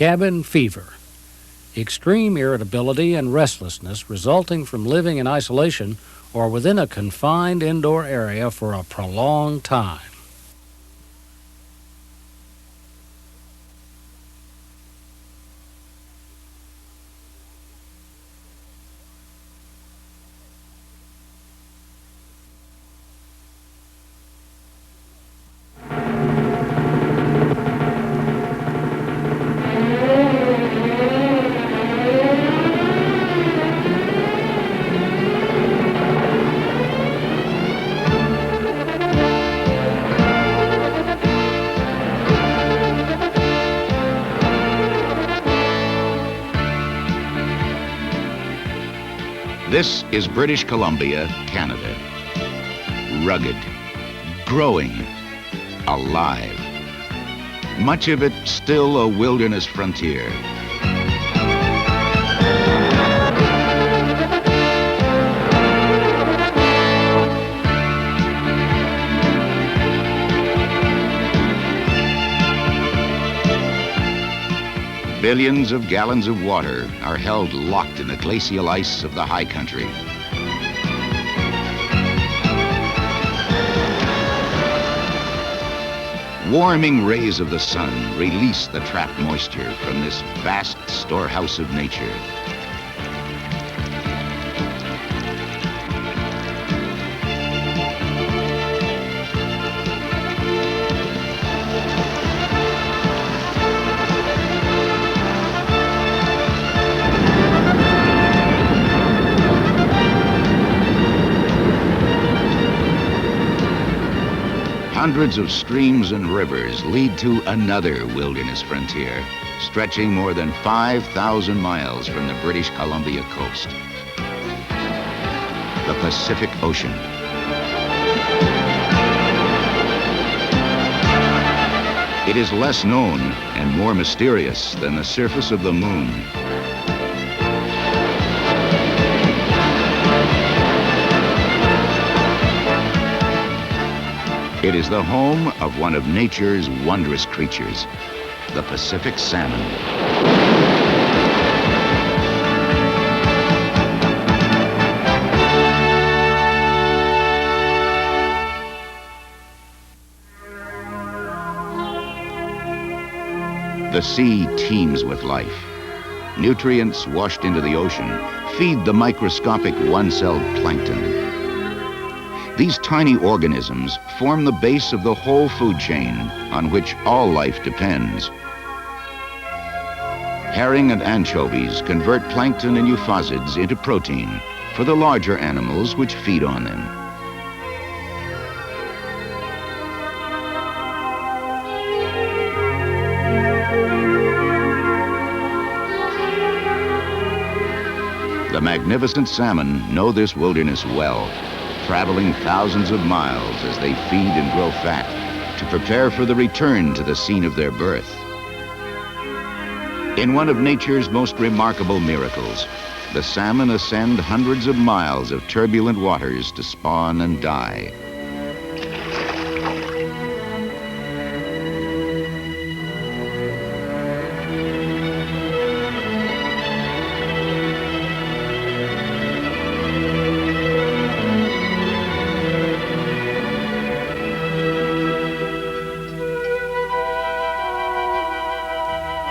Cabin fever. Extreme irritability and restlessness resulting from living in isolation or within a confined indoor area for a prolonged time. This is British Columbia, Canada. Rugged, growing, alive. Much of it still a wilderness frontier. Billions of gallons of water are held locked in the glacial ice of the high country. Warming rays of the sun release the trapped moisture from this vast storehouse of nature. Hundreds of streams and rivers lead to another wilderness frontier, stretching more than 5,000 miles from the British Columbia coast. The Pacific Ocean. It is less known and more mysterious than the surface of the moon. It is the home of one of nature's wondrous creatures, the Pacific salmon. The sea teems with life. Nutrients washed into the ocean feed the microscopic one-celled plankton. These tiny organisms form the base of the whole food chain on which all life depends. Herring and anchovies convert plankton and euphausids into protein for the larger animals which feed on them. The magnificent salmon know this wilderness well, traveling thousands of miles as they feed and grow fat to prepare for the return to the scene of their birth. In one of nature's most remarkable miracles, the salmon ascend hundreds of miles of turbulent waters to spawn and die.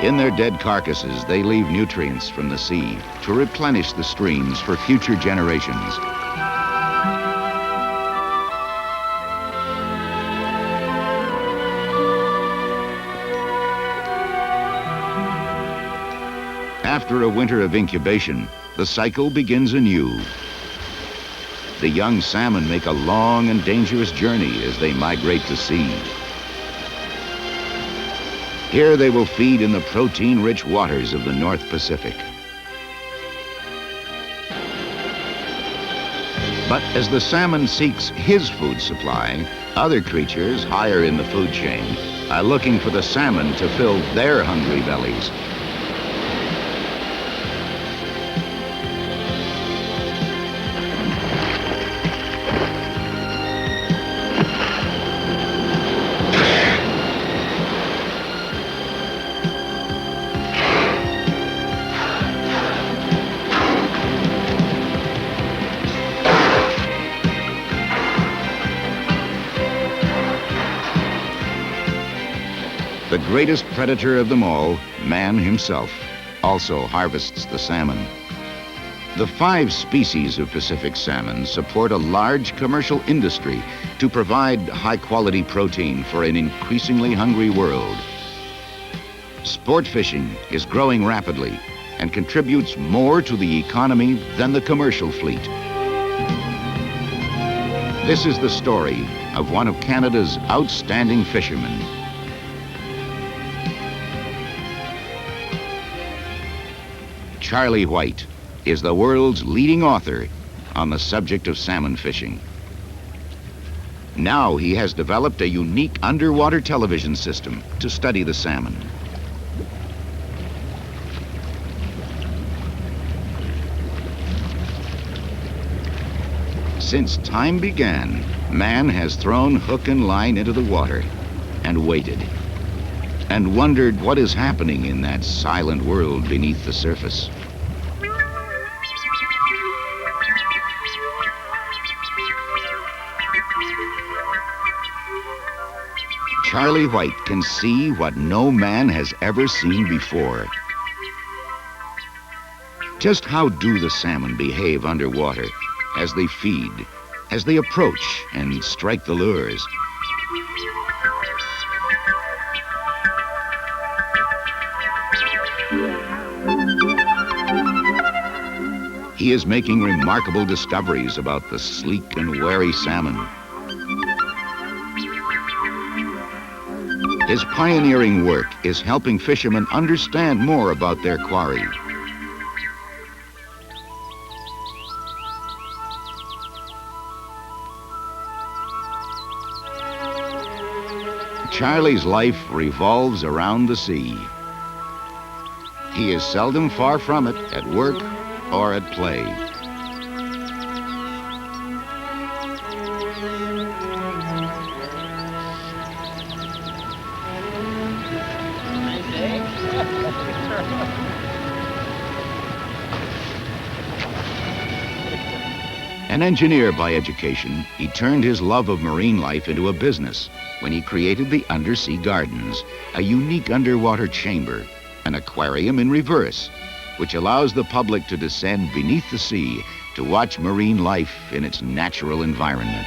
In their dead carcasses, they leave nutrients from the sea to replenish the streams for future generations. After a winter of incubation, the cycle begins anew. The young salmon make a long and dangerous journey as they migrate to sea. Here they will feed in the protein-rich waters of the North Pacific. But as the salmon seeks his food supply, other creatures higher in the food chain are looking for the salmon to fill their hungry bellies. greatest predator of them all, man himself, also harvests the salmon. The 5 species of Pacific salmon support a large commercial industry to provide high-quality protein for an increasingly hungry world. Sport fishing is growing rapidly and contributes more to the economy than the commercial fleet. This is the story of one of Canada's outstanding fishermen. Charlie White is the world's leading author on the subject of salmon fishing. Now he has developed a unique underwater television system to study the salmon. Since time began, man has thrown hook and line into the water and waited and wondered what is happening in that silent world beneath the surface. Charlie White can see what no man has ever seen before. Just how do the salmon behave underwater as they feed, as they approach and strike the lures? He is making remarkable discoveries about the sleek and wary salmon. His pioneering work is helping fishermen understand more about their quarry. Charlie's life revolves around the sea. He is seldom far from it at work or at play. An engineer by education, he turned his love of marine life into a business when he created the Undersea Gardens, a unique underwater chamber, an aquarium in reverse, which allows the public to descend beneath the sea to watch marine life in its natural environment.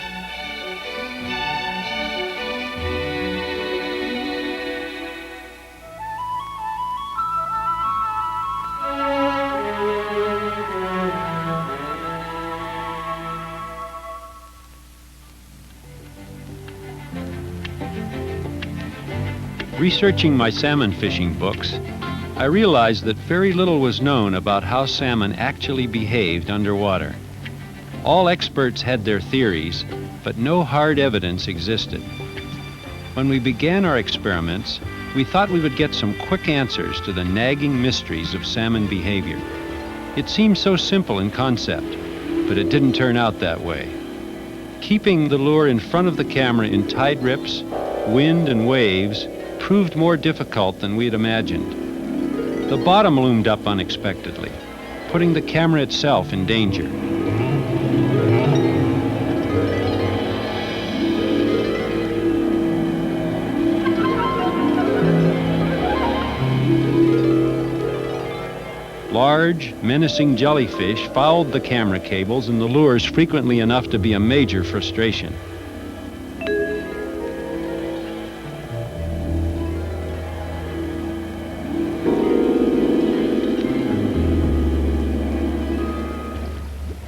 Researching my salmon fishing books, I realized that very little was known about how salmon actually behaved underwater. All experts had their theories, but no hard evidence existed. When we began our experiments, we thought we would get some quick answers to the nagging mysteries of salmon behavior. It seemed so simple in concept, but it didn't turn out that way. Keeping the lure in front of the camera in tide rips, wind, and waves proved more difficult than we had imagined. The bottom loomed up unexpectedly, putting the camera itself in danger. Large, menacing jellyfish fouled the camera cables and the lures frequently enough to be a major frustration.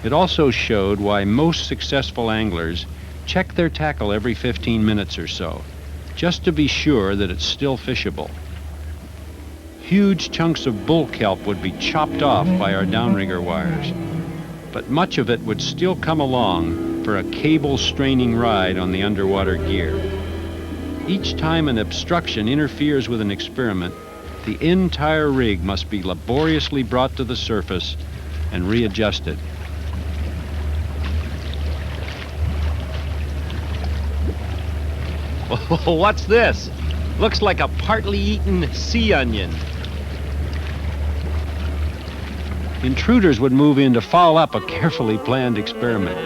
It also showed why most successful anglers check their tackle every 15 minutes or so, just to be sure that it's still fishable. Huge chunks of bull kelp would be chopped off by our downrigger wires, but much of it would still come along for a cable-straining ride on the underwater gear. Each time an obstruction interferes with an experiment, the entire rig must be laboriously brought to the surface and readjusted. What's this? Looks like a partly eaten sea onion. Intruders would move in to foul up a carefully planned experiment.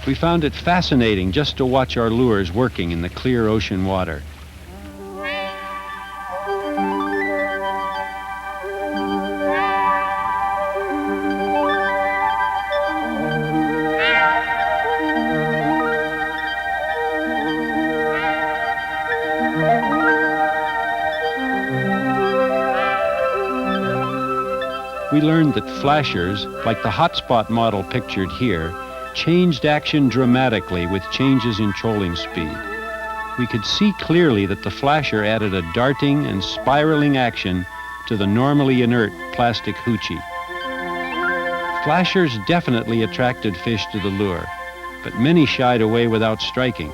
We found it fascinating just to watch our lures working in the clear ocean water. We learned that flashers, like the hotspot model pictured here, changed action dramatically with changes in trolling speed. We could see clearly that the flasher added a darting and spiraling action to the normally inert plastic hoochie. Flashers definitely attracted fish to the lure, but many shied away without striking.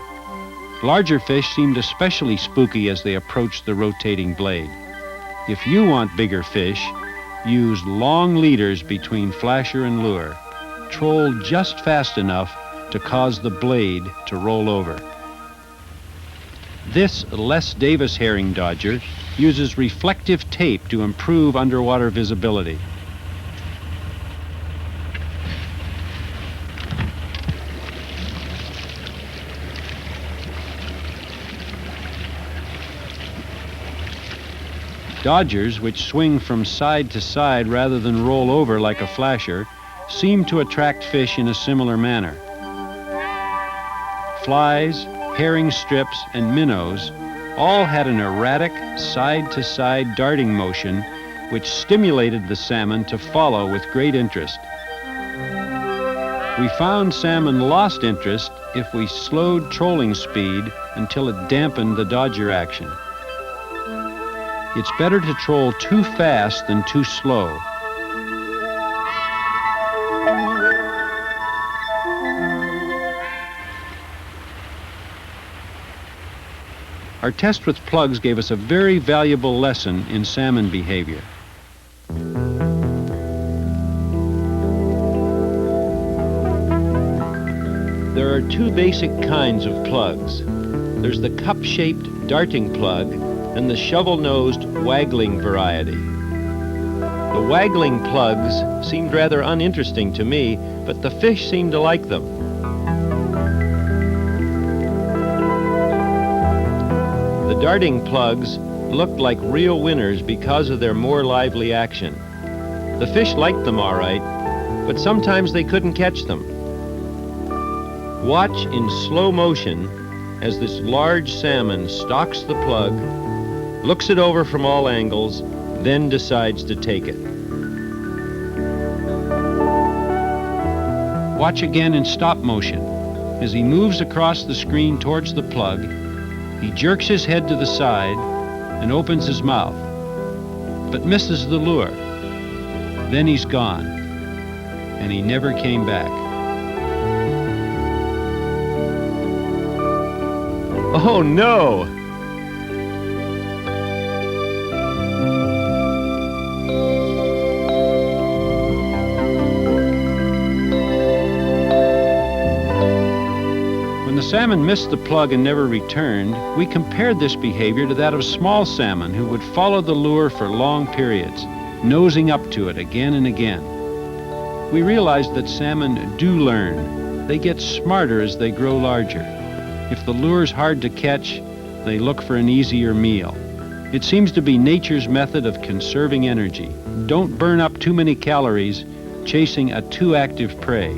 Larger fish seemed especially spooky as they approached the rotating blade. If you want bigger fish, use long leaders between flasher and lure. Troll just fast enough to cause the blade to roll over. This Les Davis herring dodger uses reflective tape to improve underwater visibility. Dodgers, which swing from side to side rather than roll over like a flasher, seem to attract fish in a similar manner. Flies, herring strips, and minnows all had an erratic side-to-side darting motion which stimulated the salmon to follow with great interest. We found salmon lost interest if we slowed trolling speed until it dampened the dodger action. It's better to troll too fast than too slow. Our test with plugs gave us a very valuable lesson in salmon behavior. There are two basic kinds of plugs. There's the cup-shaped darting plug and the shovel-nosed waggling variety. The waggling plugs seemed rather uninteresting to me, but the fish seemed to like them. The darting plugs looked like real winners because of their more lively action. The fish liked them all right, but sometimes they couldn't catch them. Watch in slow motion as this large salmon stalks the plug, looks it over from all angles, then decides to take it. Watch again in stop motion. As he moves across the screen towards the plug, he jerks his head to the side and opens his mouth, but misses the lure. Then he's gone, and he never came back. Oh no! When the salmon missed the plug and never returned, we compared this behavior to that of small salmon who would follow the lure for long periods, nosing up to it again and again. We realized that salmon do learn. They get smarter as they grow larger. If the lure's hard to catch, they look for an easier meal. It seems to be nature's method of conserving energy. Don't burn up too many calories chasing a too active prey.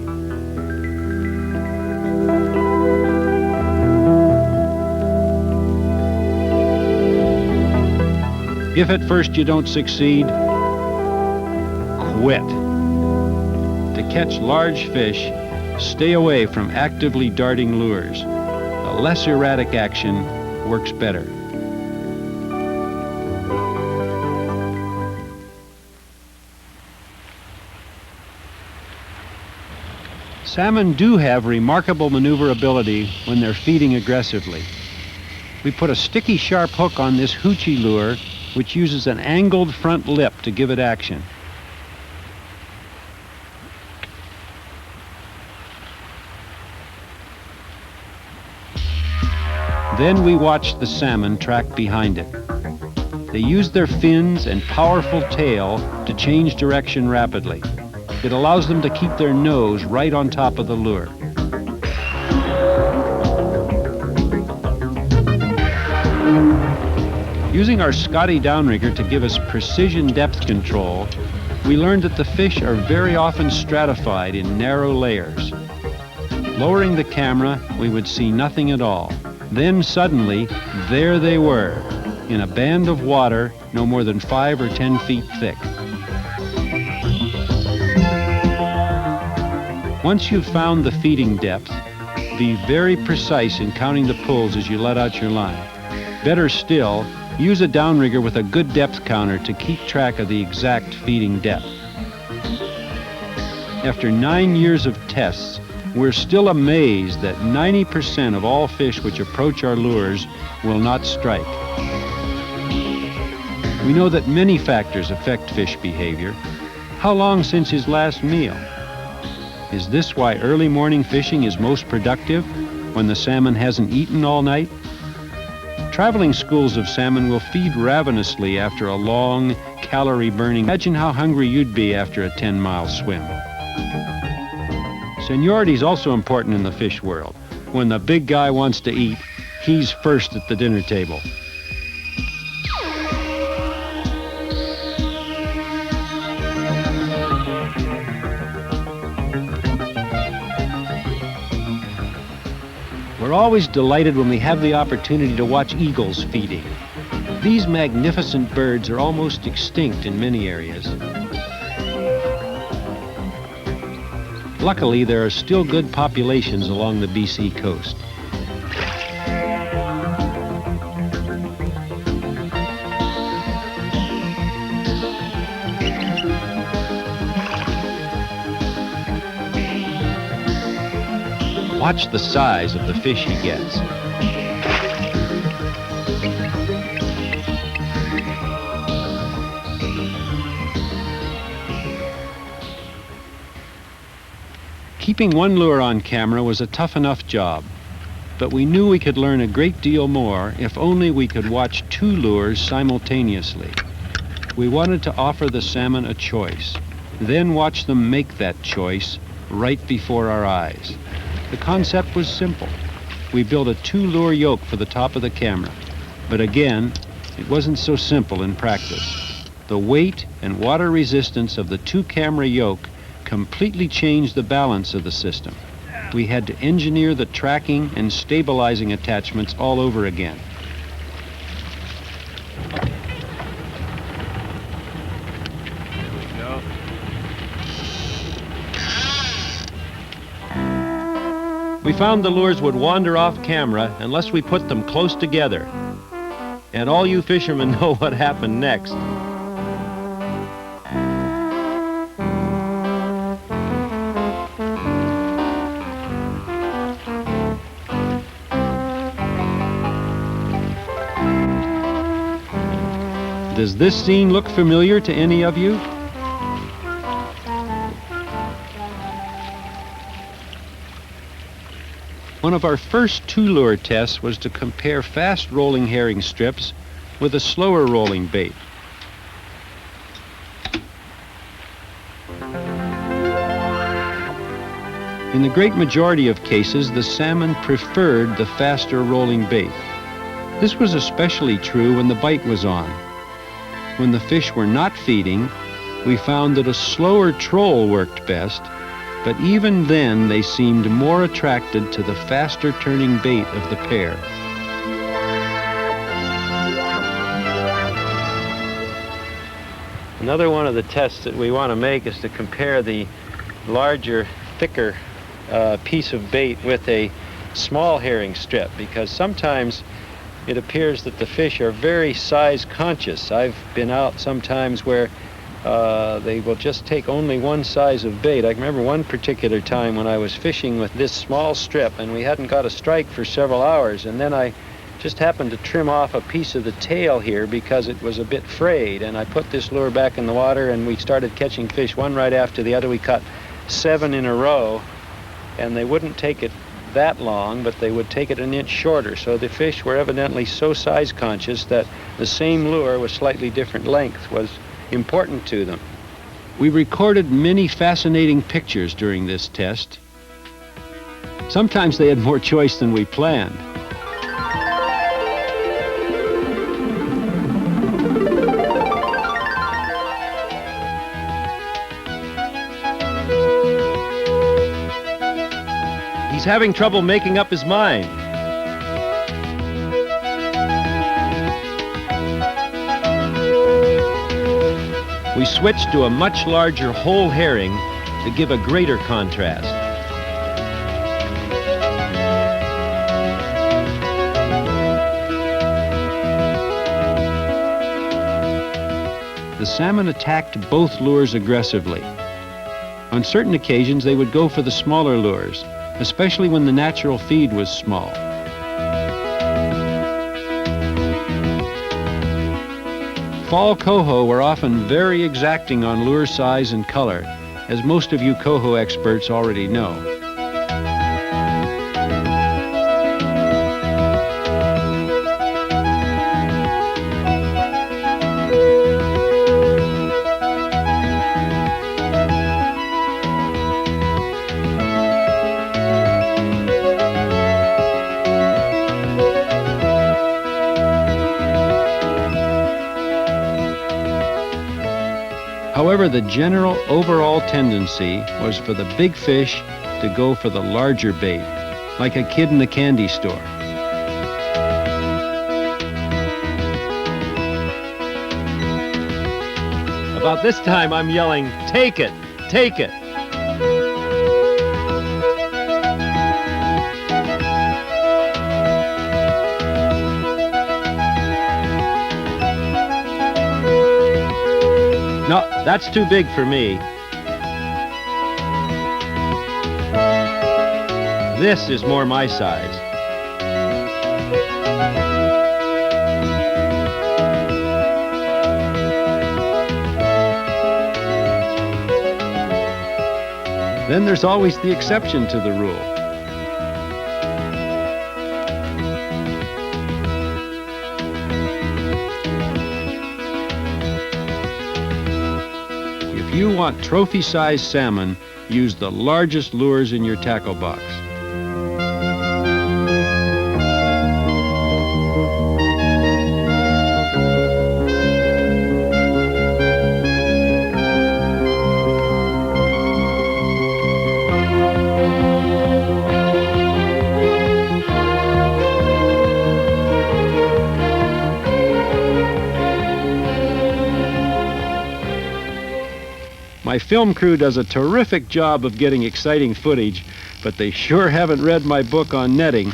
If at first you don't succeed, quit. To catch large fish, stay away from actively darting lures. A less erratic action works better. Salmon do have remarkable maneuverability when they're feeding aggressively. We put a sticky sharp hook on this hoochie lure, which uses an angled front lip to give it action. Then we watch the salmon track behind it. They use their fins and powerful tail to change direction rapidly. It allows them to keep their nose right on top of the lure. Using our Scotty downrigger to give us precision depth control, we learned that the fish are very often stratified in narrow layers. Lowering the camera, we would see nothing at all. Then suddenly, there they were, in a band of water no more than 5 or 10 feet thick. Once you've found the feeding depth, be very precise in counting the pulls as you let out your line. Better still, use a downrigger with a good depth counter to keep track of the exact feeding depth. After 9 years of tests, we're still amazed that 90% of all fish which approach our lures will not strike. We know that many factors affect fish behavior. How long since his last meal? Is this why early morning fishing is most productive, when the salmon hasn't eaten all night? Traveling schools of salmon will feed ravenously after a long, calorie-burning. Imagine how hungry you'd be after a 10-mile swim. Seniority is also important in the fish world. When the big guy wants to eat, he's first at the dinner table. We're always delighted when we have the opportunity to watch eagles feeding. These magnificent birds are almost extinct in many areas. Luckily, there are still good populations along the BC coast. Watch the size of the fish he gets. Keeping one lure on camera was a tough enough job, but we knew we could learn a great deal more if only we could watch 2 lures simultaneously. We wanted to offer the salmon a choice, then watch them make that choice right before our eyes. The concept was simple. We built a 2-lure yoke for the top of the camera, but again, it wasn't so simple in practice. The weight and water resistance of the 2-camera yoke completely changed the balance of the system. We had to engineer the tracking and stabilizing attachments all over again. We found the lures would wander off camera unless we put them close together. And all you fishermen know what happened next. Does this scene look familiar to any of you? One of our first 2-lure tests was to compare fast-rolling herring strips with a slower rolling bait. In the great majority of cases, the salmon preferred the faster rolling bait. This was especially true when the bite was on. When the fish were not feeding, we found that a slower troll worked best, but even then they seemed more attracted to the faster turning bait of the pair. Another one of the tests that we want to make is to compare the larger, thicker piece of bait with a small herring strip, because sometimes it appears that the fish are very size conscious. I've been out sometimes where they will just take only one size of bait. I remember one particular time when I was fishing with this small strip and we hadn't got a strike for several hours, and then I just happened to trim off a piece of the tail here because it was a bit frayed, and I put this lure back in the water and we started catching fish one right after the other. We caught 7 in a row, and they wouldn't take it that long, but they would take it an inch shorter. So the fish were evidently so size conscious that the same lure with slightly different length was important to them. We recorded many fascinating pictures during this test. Sometimes they had more choice than we planned. having trouble making up his mind. We switched to a much larger whole herring to give a greater contrast. The salmon attacked both lures aggressively. On certain occasions, they would go for the smaller lures, especially when the natural feed was small. Fall coho were often very exacting on lure size and color, as most of you coho experts already know. However, the general overall tendency was for the big fish to go for the larger bait, like a kid in a candy store. About this time, I'm yelling, "Take it! Take it!" No, that's too big for me. This is more my size. Then there's always the exception to the rule. If you want trophy-sized salmon, use the largest lures in your tackle box. My film crew does a terrific job of getting exciting footage, but they sure haven't read my book on netting.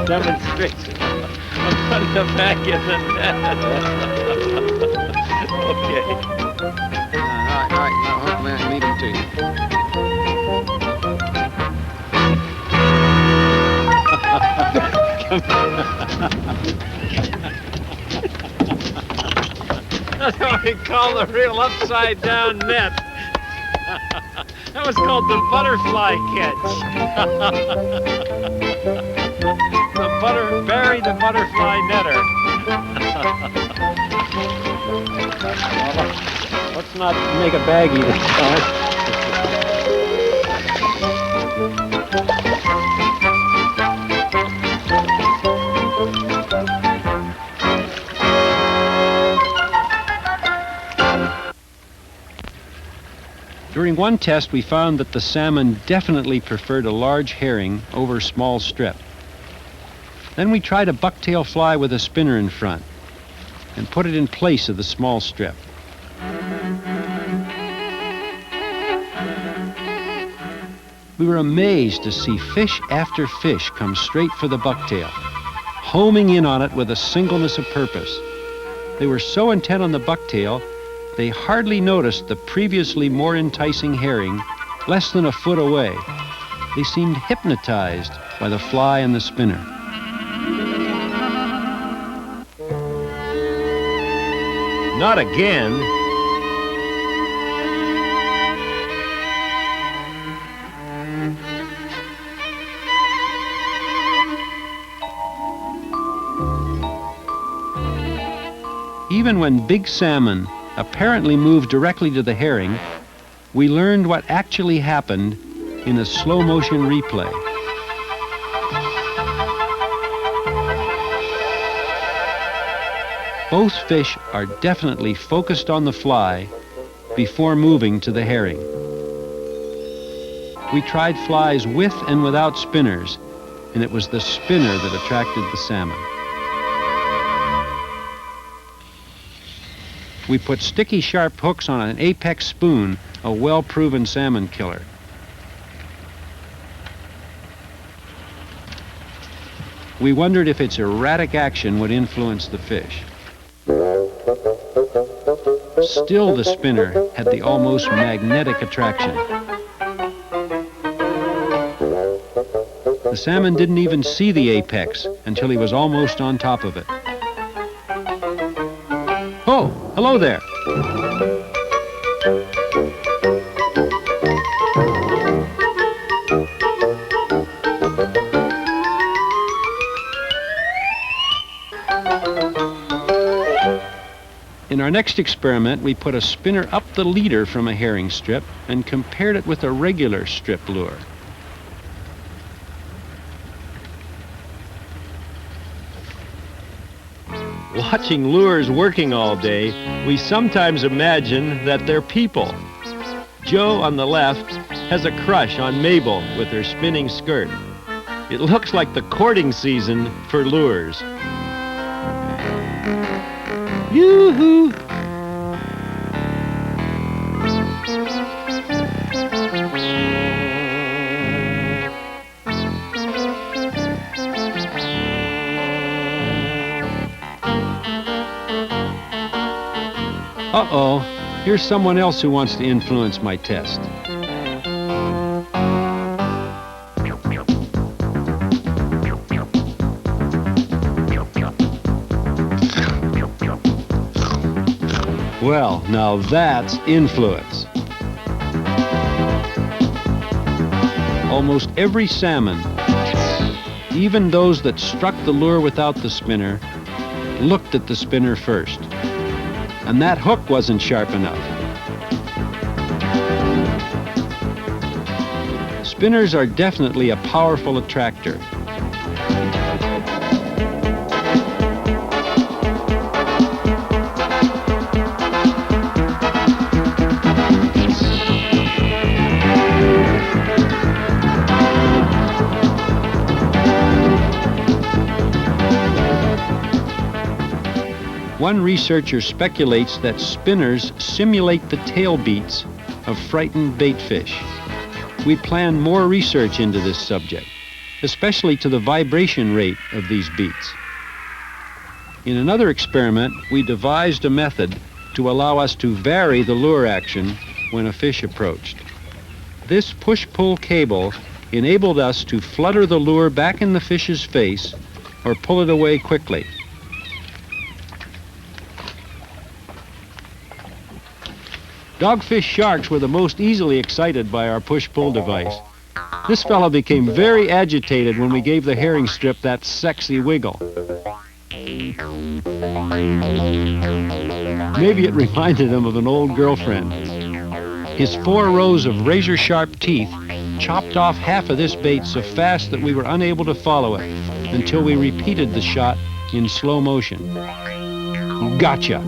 Demonstration of putting them back in the net. Okay. All right, now hook man, lead him to you. That's what we call the real upside down net. That was called the butterfly catch. Barry the butterfly netter. Let's not make a baggie this time. During one test, we found that the salmon definitely preferred a large herring over small strip. Then we tried a bucktail fly with a spinner in front and put it in place of the small strip. We were amazed to see fish after fish come straight for the bucktail, homing in on it with a singleness of purpose. They were so intent on the bucktail, they hardly noticed the previously more enticing herring less than a foot away. They seemed hypnotized by the fly and the spinner. Not again. even when big salmon apparently moved directly to the herring, we learned what actually happened in a slow-motion replay. Both fish are definitely focused on the fly before moving to the herring. We tried flies with and without spinners, and it was the spinner that attracted the salmon. We put sticky sharp hooks on an apex spoon, a well-proven salmon killer. We wondered if its erratic action would influence the fish. Still, the spinner had the almost magnetic attraction. The salmon didn't even see the apex until he was almost on top of it. Oh, hello there. In our next experiment, we put a spinner up the leader from a herring strip and compared it with a regular strip lure. Watching lures working all day, we sometimes imagine that they're people. Joe on the left has a crush on Mabel with her spinning skirt. It looks like the courting season for lures. Yoo-hoo! Uh-oh, here's someone else who wants to influence my test. Well, now that's influence. Almost every salmon, even those that struck the lure without the spinner, looked at the spinner first. And that hook wasn't sharp enough. Spinners are definitely a powerful attractor. One researcher speculates that spinners simulate the tail beats of frightened baitfish. We plan more research into this subject, especially to the vibration rate of these beats. In another experiment, we devised a method to allow us to vary the lure action when a fish approached. This push-pull cable enabled us to flutter the lure back in the fish's face or pull it away quickly. Dogfish sharks were the most easily excited by our push-pull device. This fellow became very agitated when we gave the herring strip that sexy wiggle. Maybe it reminded him of an old girlfriend. His 4 rows of razor-sharp teeth chopped off half of this bait so fast that we were unable to follow it until we repeated the shot in slow motion. Gotcha!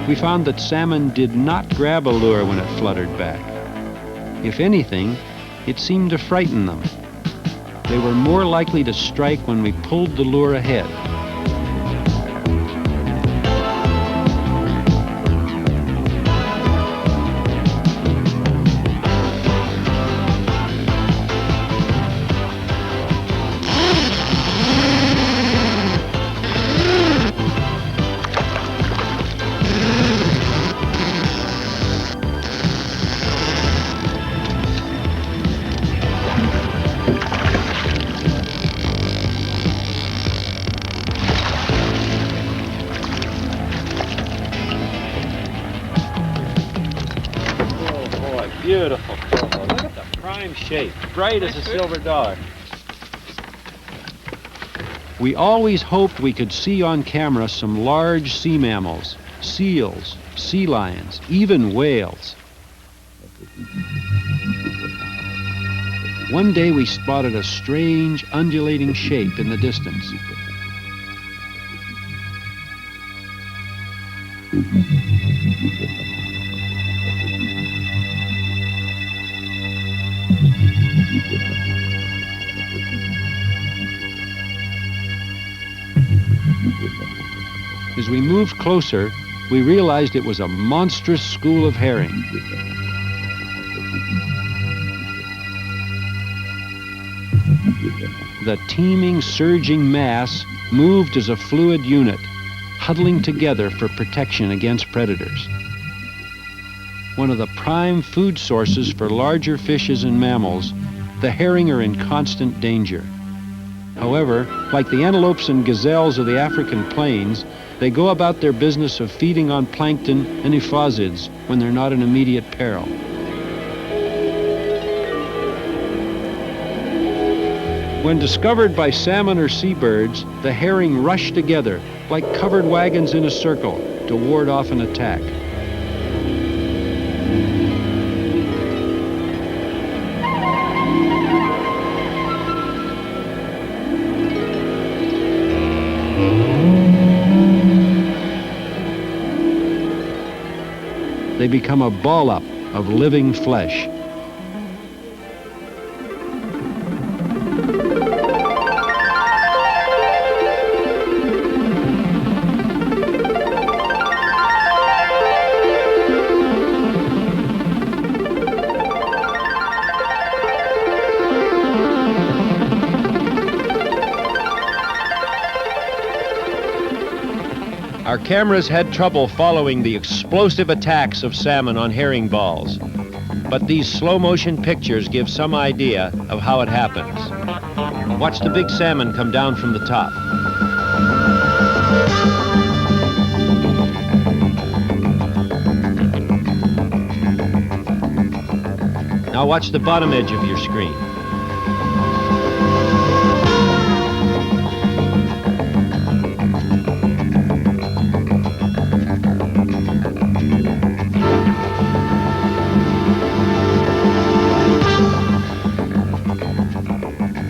We found that salmon did not grab a lure when it fluttered back. If anything, it seemed to frighten them. They were more likely to strike when we pulled the lure ahead. Beautiful purple. Look at the prime shape. Bright as a silver dollar. We always hoped we could see on camera some large sea mammals, seals, sea lions, even whales. One day we spotted a strange, undulating shape in the distance. As we moved closer, we realized it was a monstrous school of herring. The teeming, surging mass moved as a fluid unit, huddling together for protection against predators. One of the prime food sources for larger fishes and mammals, the herring are in constant danger. However, like the antelopes and gazelles of the African plains, they go about their business of feeding on plankton and euphausids when they're not in immediate peril. When discovered by salmon or seabirds, the herring rush together like covered wagons in a circle to ward off an attack. They become a ball-up of living flesh. Our cameras had trouble following the explosive attacks of salmon on herring balls, but these slow-motion pictures give some idea of how it happens. Watch the big salmon come down from the top. Now watch the bottom edge of your screen.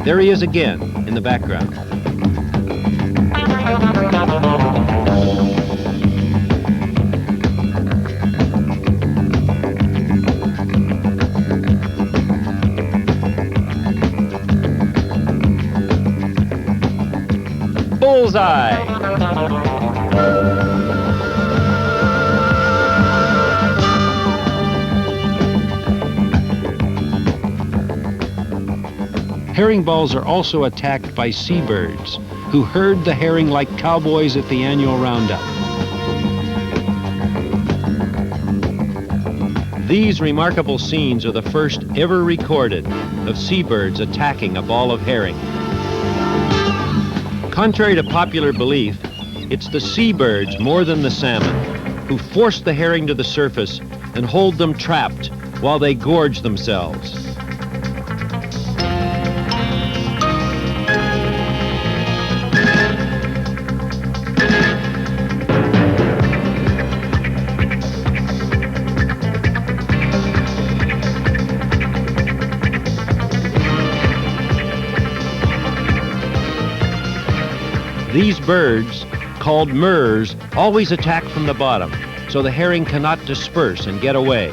There he is again, in the background. Bullseye! Herring balls are also attacked by seabirds, who herd the herring like cowboys at the annual roundup. These remarkable scenes are the first ever recorded of seabirds attacking a ball of herring. Contrary to popular belief, it's the seabirds more than the salmon who force the herring to the surface and hold them trapped while they gorge themselves. These birds, called murres, always attack from the bottom, so the herring cannot disperse and get away.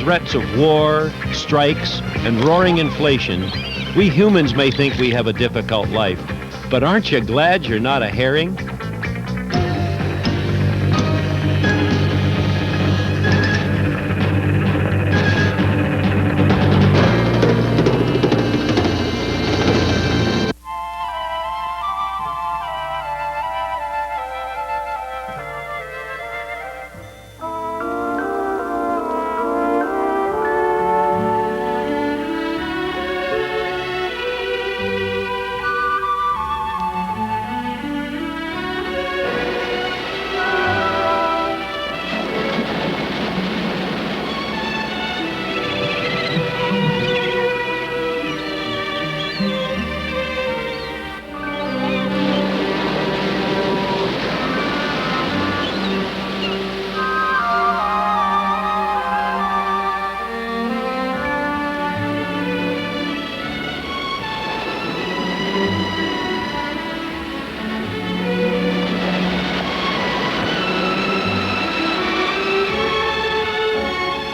threats of war, strikes, and roaring inflation, we humans may think we have a difficult life. But aren't you glad you're not a herring?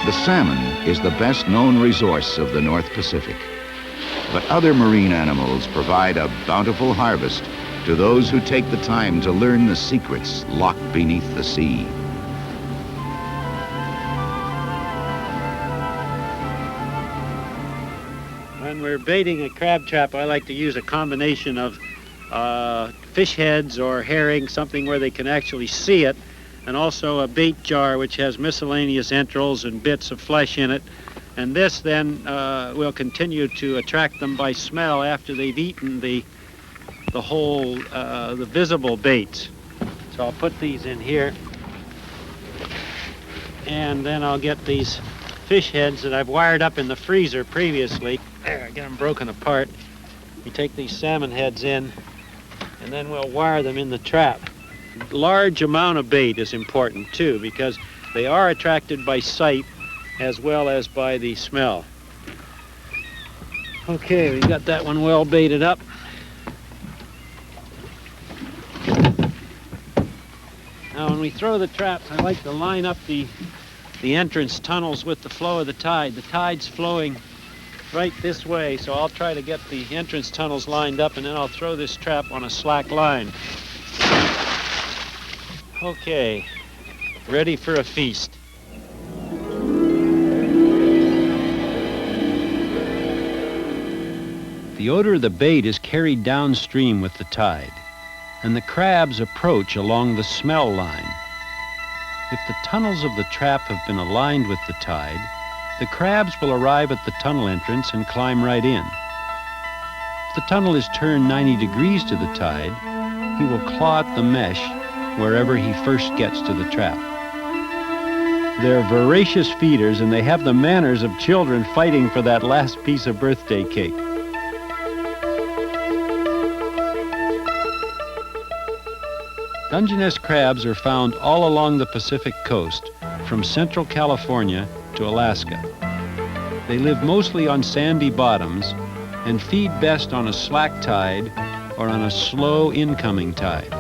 The salmon is the best-known resource of the North Pacific. But other marine animals provide a bountiful harvest to those who take the time to learn the secrets locked beneath the sea. When we're baiting a crab trap, I like to use a combination of fish heads or herring, something where they can actually see it, and also a bait jar which has miscellaneous entrails and bits of flesh in it. And this then will continue to attract them by smell after they've eaten the visible baits. So I'll put these in here, and then I'll get these fish heads that I've wired up in the freezer previously. There, I get them broken apart. We take these salmon heads in, and then we'll wire them in the trap. Large amount of bait is important too, because they are attracted by sight as well as by the smell. Okay, we've got that one well baited up. Now when we throw the traps, I like to line up the entrance tunnels with the flow of the tide. The tide's flowing right this way, so I'll try to get the entrance tunnels lined up, and then I'll throw this trap on a slack line. Okay, ready for a feast. The odor of the bait is carried downstream with the tide, and the crabs approach along the smell line. If the tunnels of the trap have been aligned with the tide, the crabs will arrive at the tunnel entrance and climb right in. If the tunnel is turned 90 degrees to the tide, he will claw at the mesh wherever he first gets to the trap. They're voracious feeders, and they have the manners of children fighting for that last piece of birthday cake. Dungeness crabs are found all along the Pacific coast, from central California to Alaska. They live mostly on sandy bottoms and feed best on a slack tide or on a slow incoming tide.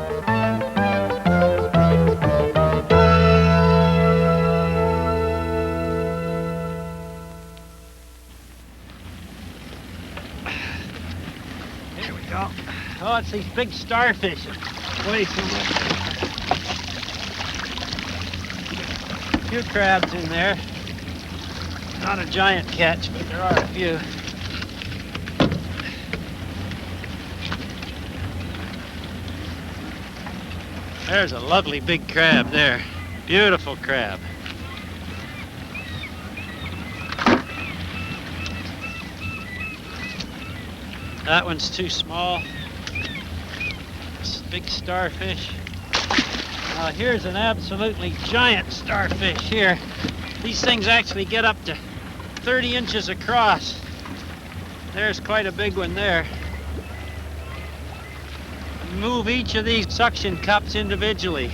Here we go. Oh, it's these big starfish. Way too much. A few crabs in there. Not a giant catch, but there are a few. There's a lovely big crab there. Beautiful crab. That one's too small. This big starfish. Here's an absolutely giant starfish here. These things actually get up to 30 inches across. There's quite a big one there. Move each of these suction cups individually.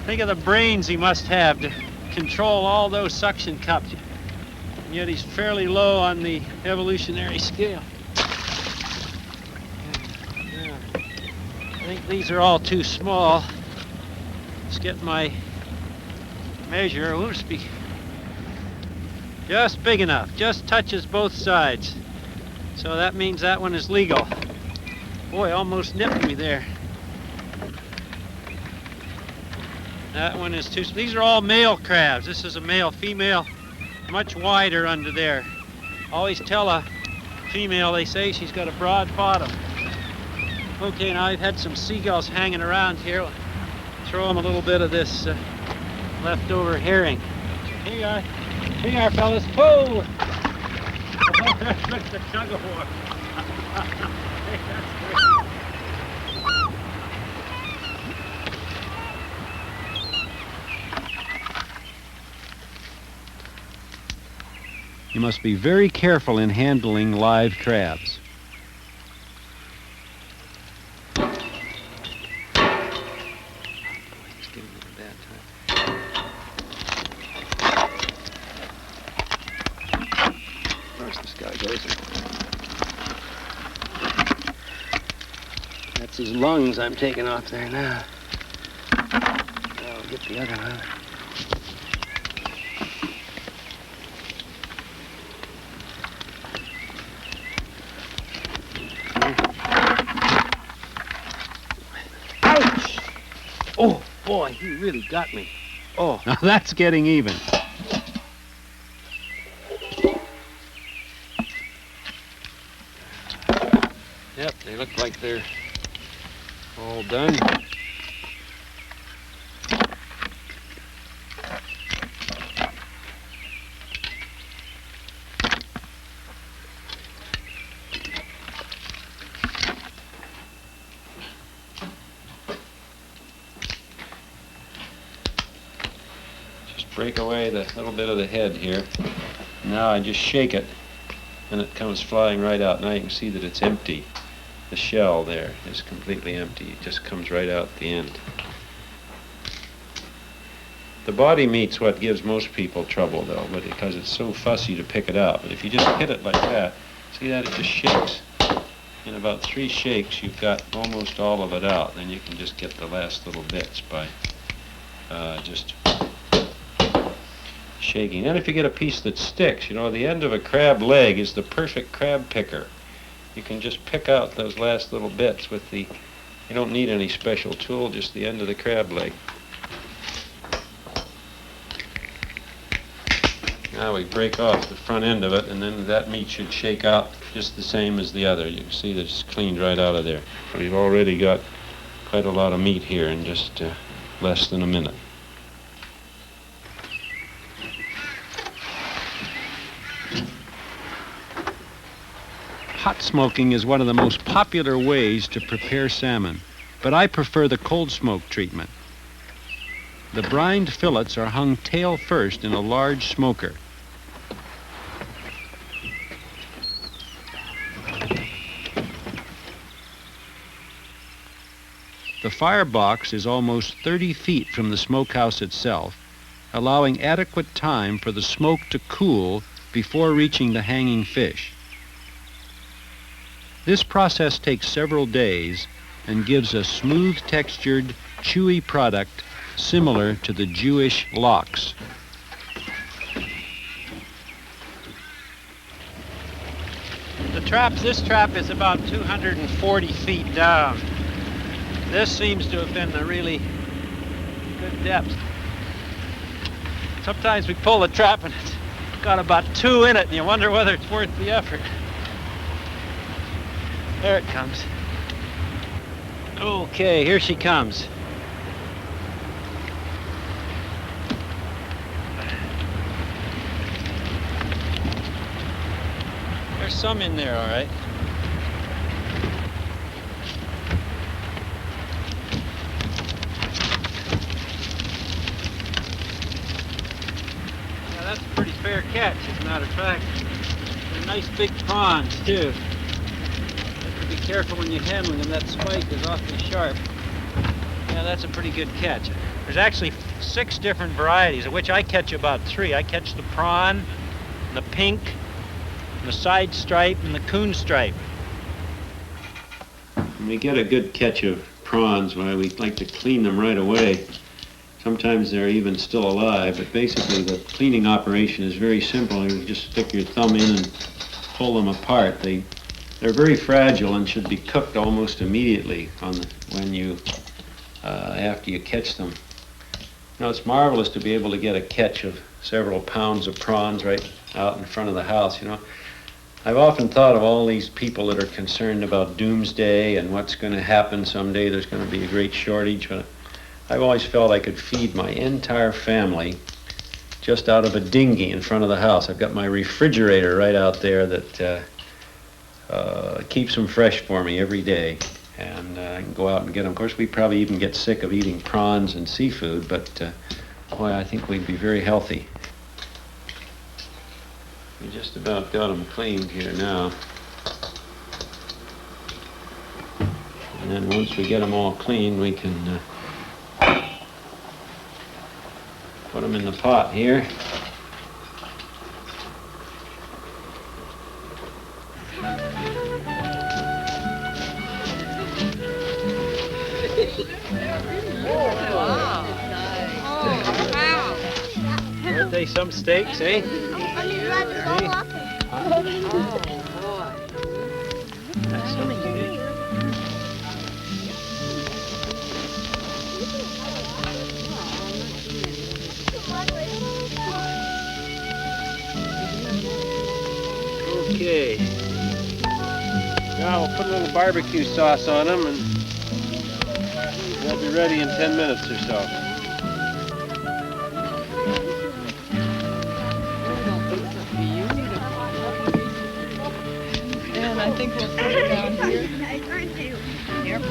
Think of the brains he must have to control all those suction cups. And yet he's fairly low on the evolutionary scale. Yeah. I think these are all too small. Let's get my measure, whoops, just big enough, just touches both sides. So that means that one is legal. Boy, almost nipped me there. That one is too, these are all male crabs. This is a male, female, much wider under there. Always tell a female, they say she's got a broad bottom. Okay, now I've had some seagulls hanging around here. Throw them a little bit of this leftover herring. Here you are. Here you are, fellas. Whoa! Look, the tug of war. Hey, that's great. You must be very careful in handling live crabs. That's his lungs I'm taking off there now. I'll get the other one. Ouch! Oh, boy, he really got me. Oh. Now that's getting even. Yep, they look like they're all done. Just break away the little bit of the head here. Now I just shake it and it comes flying right out. Now you can see that it's empty. The shell there is completely empty. It just comes right out at the end. The body meat's what gives most people trouble, though, but because it's so fussy to pick it out. But if you just hit it like that, see that? It just shakes. In about 3 shakes, you've got almost all of it out. Then you can just get the last little bits by just shaking. Then if you get a piece that sticks, you know, the end of a crab leg is the perfect crab picker. You can just pick out those last little bits with the, you don't need any special tool, just the end of the crab leg. Now we break off the front end of it, and then that meat should shake out just the same as the other. You can see that it's cleaned right out of there. We've already got quite a lot of meat here in just less than a minute. Hot smoking is one of the most popular ways to prepare salmon, but I prefer the cold smoke treatment. The brined fillets are hung tail first in a large smoker. The firebox is almost 30 feet from the smokehouse itself, allowing adequate time for the smoke to cool before reaching the hanging fish. This process takes several days and gives a smooth-textured, chewy product similar to the Jewish lox. This trap is about 240 feet down. This seems to have been a really good depth. Sometimes we pull the trap and it's got about 2 in it and you wonder whether it's worth the effort. There it comes. Okay, here she comes. There's some in there, all right. Yeah, that's a pretty fair catch, as a matter of fact. They're nice big prawns, too. Be careful when you're handling them. That spike is awfully sharp. Yeah, that's a pretty good catch. There's actually 6 different varieties, of which I catch about 3. I catch the prawn, the pink, the side stripe, and the coon stripe. When we get a good catch of prawns, why we like to clean them right away Sometimes they're even still alive, but basically the cleaning operation is very simple. You just stick your thumb in and pull them apart. They're very fragile and should be cooked almost immediately after you catch them. You know, it's marvelous to be able to get a catch of several pounds of prawns right out in front of the house, you know. I've often thought of all these people that are concerned about doomsday and what's going to happen someday. There's going to be a great shortage, but I've always felt I could feed my entire family just out of a dinghy in front of the house. I've got my refrigerator right out there that keeps them fresh for me every day, and I can go out and get them. Of course, we probably even get sick of eating prawns and seafood, but boy, I think we'd be very healthy. We just about got them cleaned here now. And then once we get them all cleaned, we can put them in the pot here. Aren't they some steaks, eh? Okay. Now we'll put a little barbecue sauce on them, and they'll be ready in 10 minutes or so. And I think we'll put it down here. Yep.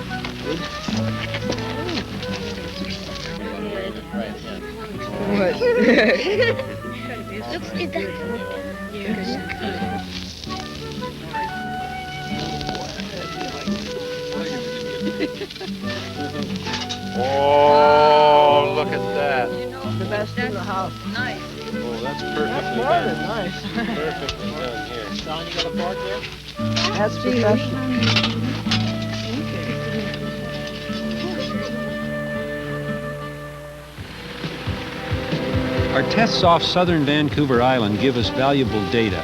What? Oh, look at that. The best in the house. Nice. Oh, that's perfectly That's more done. than nice. Perfectly done here. Don, you got a fork there? That's professional. Our tests off southern Vancouver Island give us valuable data,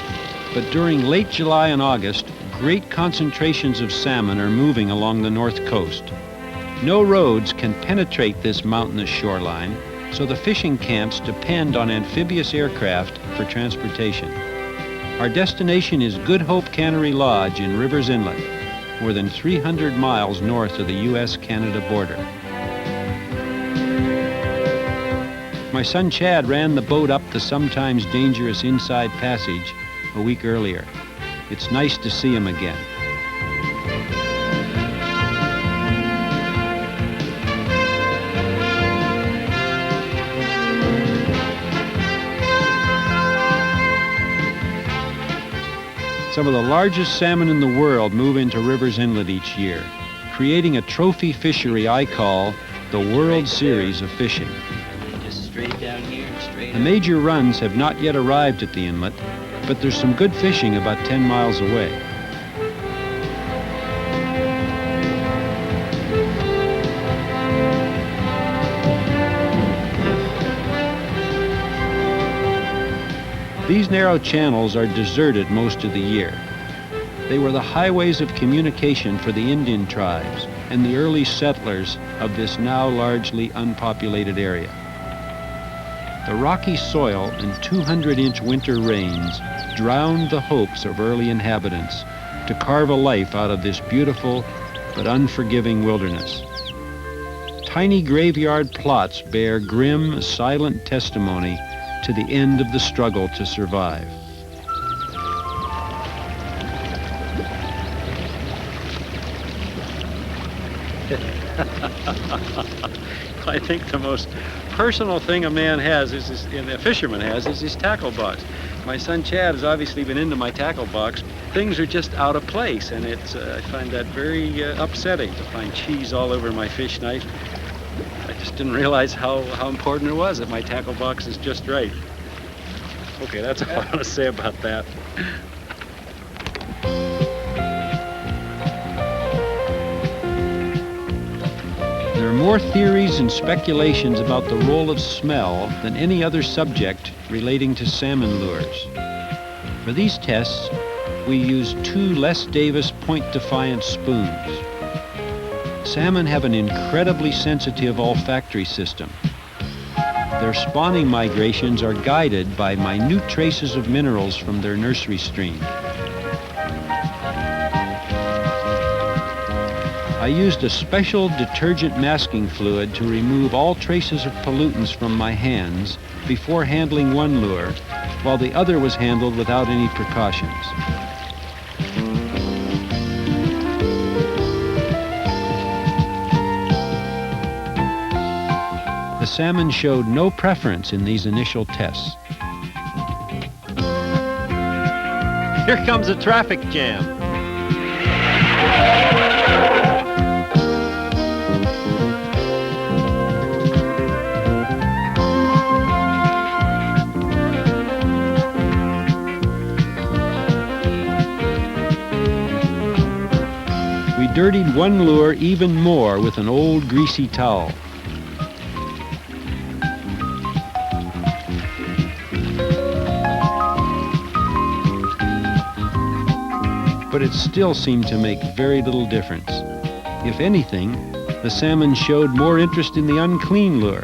but during late July and August, great concentrations of salmon are moving along the north coast. No roads can penetrate this mountainous shoreline, so the fishing camps depend on amphibious aircraft for transportation. Our destination is Good Hope Cannery Lodge in Rivers Inlet, more than 300 miles north of the U.S.-Canada border. My son Chad ran the boat up the sometimes dangerous inside passage a week earlier. It's nice to see him again. Some of the largest salmon in the world move into Rivers Inlet each year, creating a trophy fishery I call the World Series of Fishing. Just straight down here and straight The major runs have not yet arrived at the inlet, but there's some good fishing about 10 miles away. These narrow channels are deserted most of the year. They were the highways of communication for the Indian tribes and the early settlers of this now largely unpopulated area. The rocky soil and 200-inch winter rains drowned the hopes of early inhabitants to carve a life out of this beautiful but unforgiving wilderness. Tiny graveyard plots bear grim, silent testimony to the end of the struggle to survive. I think the most personal thing a man has, and a fisherman has, is his tackle box. My son Chad has obviously been into my tackle box. Things are just out of place, and I find that very upsetting to find cheese all over my fish knife. I just didn't realize how important it was that my tackle box is just right. Okay, that's all I want to say about that. There are more theories and speculations about the role of smell than any other subject relating to salmon lures. For these tests, we used 2 Les Davis Point Defiance spoons. Salmon have an incredibly sensitive olfactory system. Their spawning migrations are guided by minute traces of minerals from their nursery stream. I used a special detergent masking fluid to remove all traces of pollutants from my hands before handling one lure, while the other was handled without any precautions. The salmon showed no preference in these initial tests. Here comes a traffic jam. We dirtied one lure even more with an old greasy towel. But it still seemed to make very little difference. If anything, the salmon showed more interest in the unclean lure.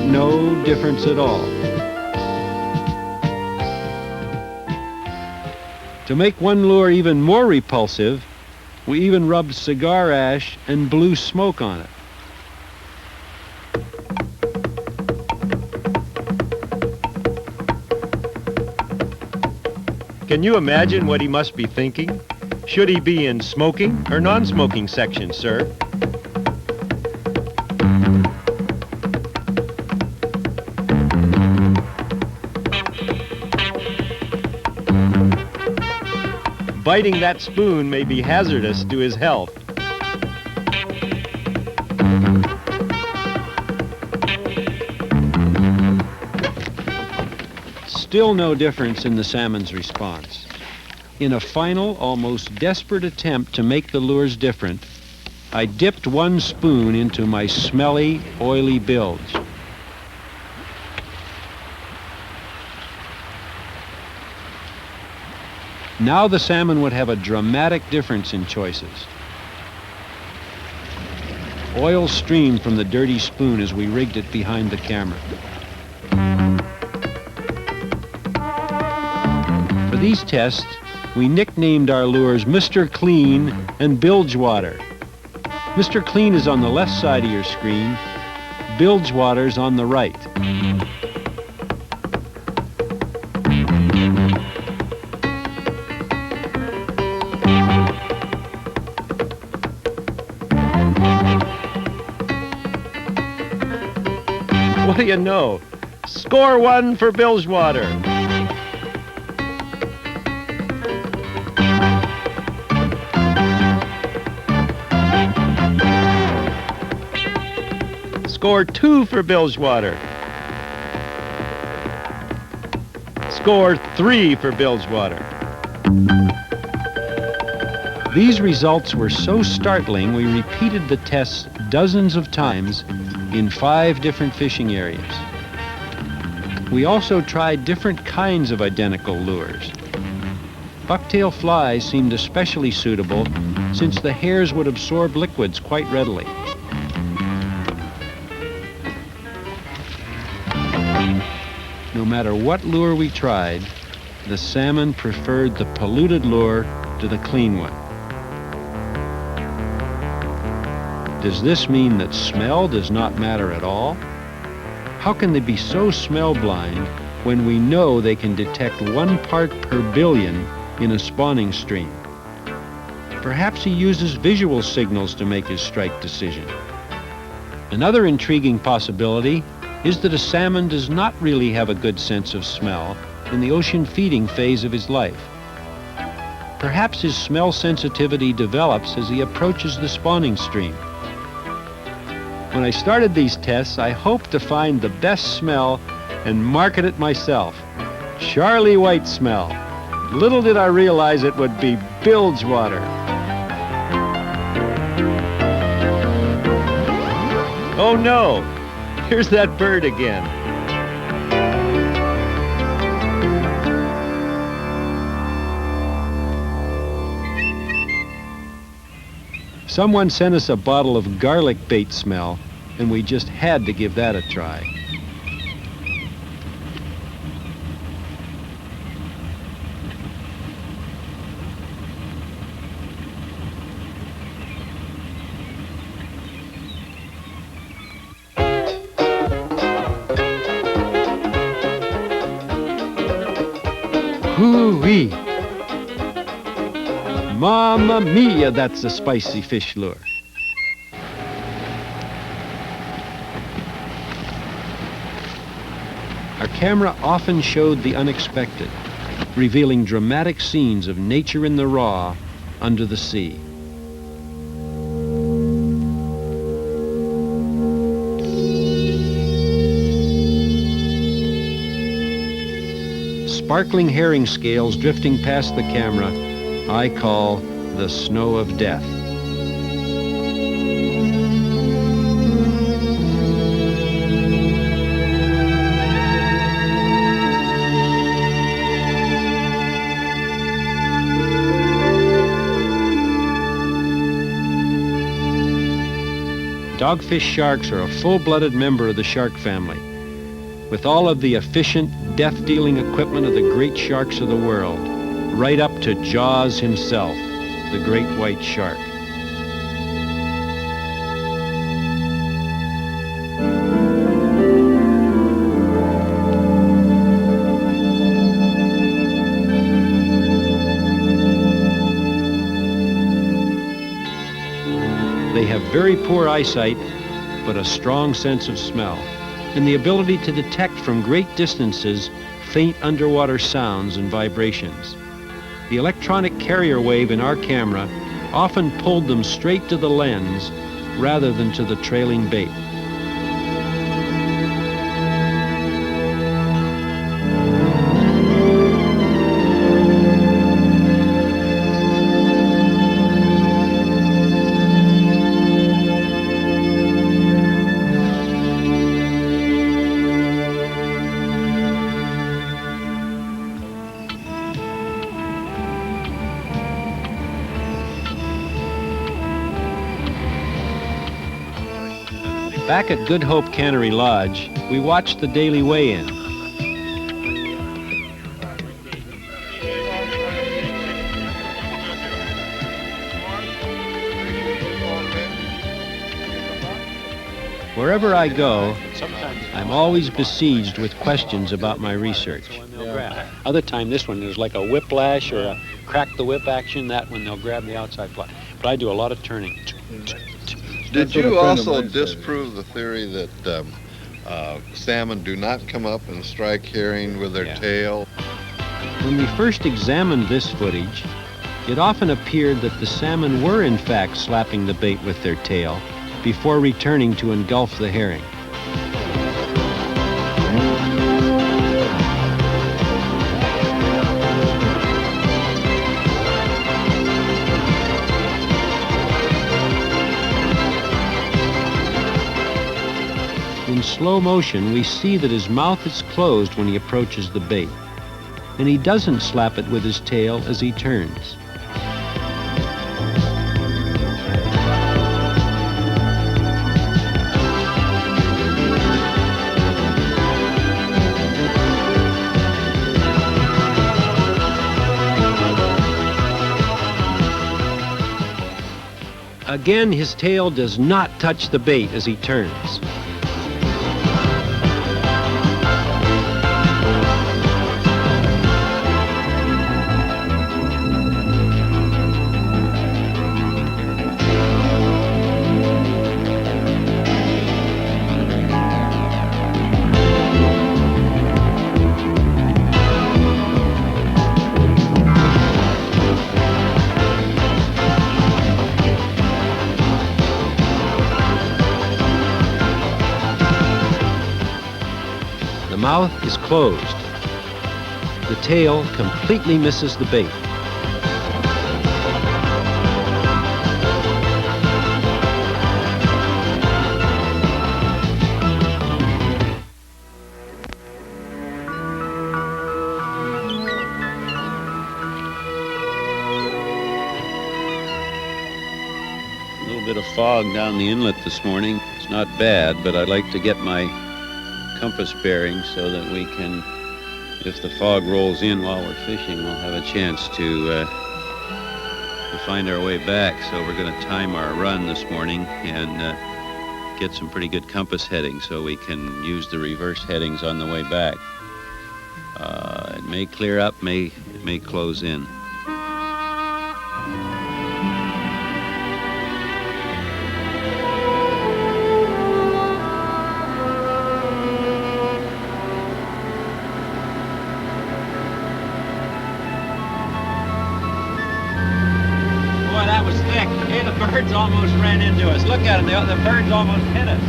No difference at all. To make one lure even more repulsive, we even rubbed cigar ash and blew smoke on it. Can you imagine what he must be thinking? Should he be in smoking or non-smoking section, sir? Biting that spoon may be hazardous to his health. Still no difference in the salmon's response. In a final, almost desperate attempt to make the lures different, I dipped one spoon into my smelly, oily bilge. Now the salmon would have a dramatic difference in choices. Oil streamed from the dirty spoon as we rigged it behind the camera. For these tests, we nicknamed our lures Mr. Clean and Bilgewater. Mr. Clean is on the left side of your screen, Bilgewater's on the right. What do you know? Score 1 for Bilgewater. Score 2 for Bilgewater. Score 3 for Bilgewater. These results were so startling, we repeated the tests dozens of times in 5 different fishing areas. We also tried different kinds of identical lures. Bucktail flies seemed especially suitable since the hairs would absorb liquids quite readily. No matter what lure we tried, the salmon preferred the polluted lure to the clean one. Does this mean that smell does not matter at all? How can they be so smell blind when we know they can detect 1 part per billion in a spawning stream? Perhaps he uses visual signals to make his strike decision. Another intriguing possibility is that a salmon does not really have a good sense of smell in the ocean feeding phase of his life. Perhaps his smell sensitivity develops as he approaches the spawning stream. When I started these tests, I hoped to find the best smell and market it myself. Charlie White smell. Little did I realize it would be bilge water. Oh no! Here's that bird again. Someone sent us a bottle of garlic bait smell, and we just had to give that a try. Hoo-wee! Mamma mia, that's a spicy fish lure. Our camera often showed the unexpected, revealing dramatic scenes of nature in the raw under the sea. Sparkling herring scales drifting past the camera, I call the snow of death. Dogfish sharks are a full-blooded member of the shark family, with all of the efficient, death-dealing equipment of the great sharks of the world, right up to Jaws himself, the great white shark. They have very poor eyesight, but a strong sense of smell, and the ability to detect from great distances faint underwater sounds and vibrations. The electronic carrier wave in our camera often pulled them straight to the lens rather than to the trailing bait. Back at Good Hope Cannery Lodge, we watched the daily weigh-in. Wherever I go, I'm always besieged with questions about my research. Other time, this one, there's like a whiplash or a crack the whip action, that one they'll grab the outside fly. But I do a lot of turning. Did you also disprove the theory that salmon do not come up and strike herring with their tail? When we first examined this footage, it often appeared that the salmon were in fact slapping the bait with their tail before returning to engulf the herring. In slow motion, we see that his mouth is closed when he approaches the bait, and he doesn't slap it with his tail as he turns. Again, his tail does not touch the bait as he turns. The mouth is closed. The tail completely misses the bait. A little bit of fog down the inlet this morning. It's not bad, but I'd like to get my compass bearings so that we can, if the fog rolls in while we're fishing, we'll have a chance to find our way back. So we're going to time our run this morning and get some pretty good compass headings so we can use the reverse headings on the way back. It may clear up, it may close in. Boy, that was thick. Hey, the birds almost ran into us. Look at them. The birds almost hit us.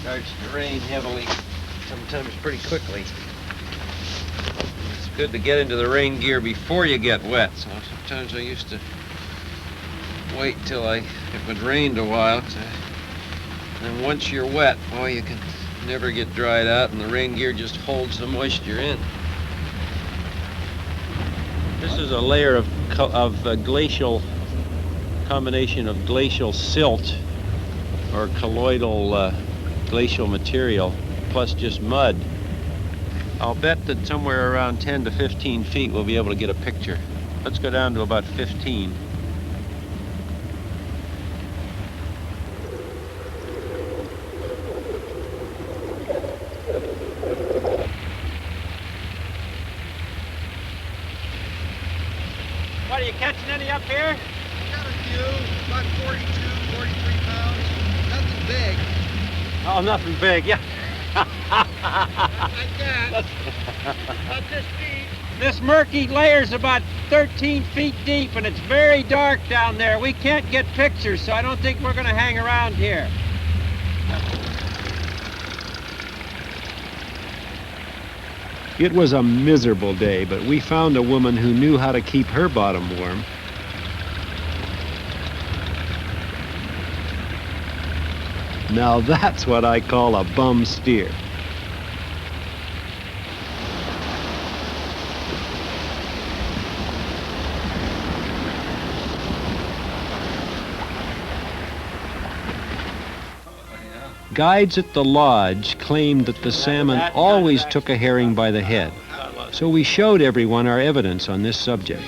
Starts to rain heavily, sometimes pretty quickly. It's good to get into the rain gear before you get wet. So sometimes I used to wait till it would rain a while. And once you're wet, boy, you can never get dried out, and the rain gear just holds the moisture in. This is a layer of glacial, combination of glacial silt or colloidal glacial material plus just mud. I'll bet that somewhere around 10 to 15 feet we'll be able to get a picture. Let's go down to about 15. What, are you catching any up here? Got a few, about 42, 43 pounds. Nothing big. Oh, nothing big, yeah. Like that. About this deep. This murky layer's about 13 feet deep, and it's very dark down there. We can't get pictures, so I don't think we're going to hang around here. It was a miserable day, but we found a woman who knew how to keep her bottom warm. Now that's what I call a bum steer. Guides at the lodge claimed that the salmon always took a herring by the head, so we showed everyone our evidence on this subject.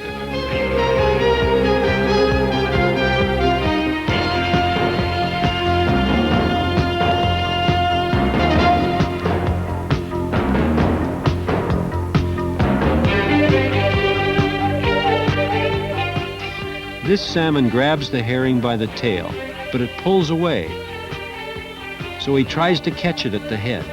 This salmon grabs the herring by the tail, but it pulls away. So he tries to catch it at the head.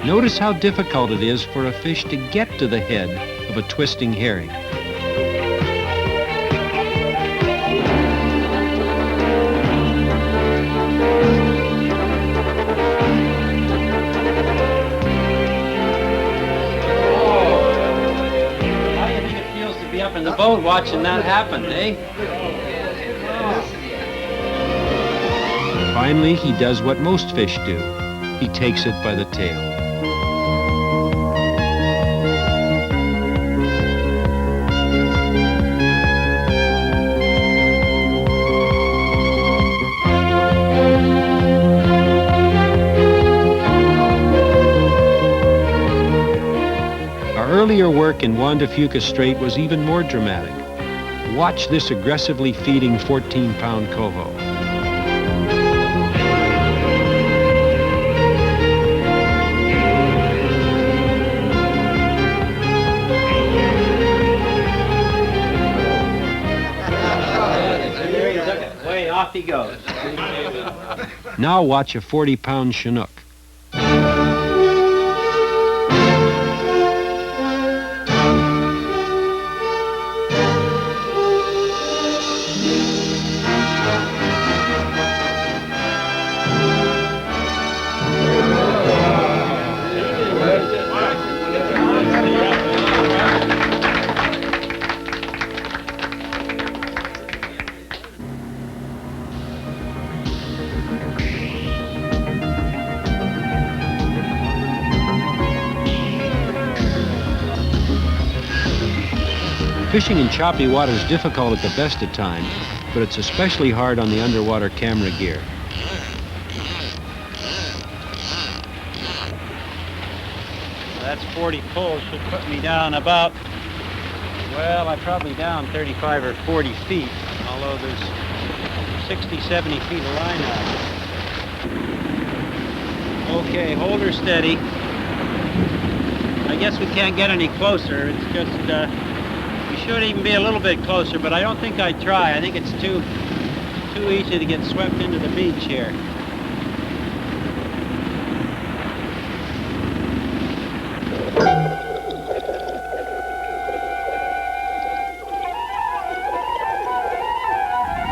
Notice how difficult it is for a fish to get to the head of a twisting herring. Up in the boat watching that happen, eh? Finally, he does what most fish do. He takes it by the tail. Earlier work in Juan de Fuca Strait was even more dramatic. Watch this aggressively feeding 14-pound coho. Okay, off he goes. Now watch a 40-pound Chinook. Fishing in choppy water is difficult at the best of times, but it's especially hard on the underwater camera gear. That's 40 pulls, should put me down about, well, I'm probably down 35 or 40 feet, although there's 60, 70 feet of line out. Okay, hold her steady. I guess we can't get any closer. It's just, we should even be a little bit closer, but I don't think I'd try. I think it's too easy to get swept into the beach here.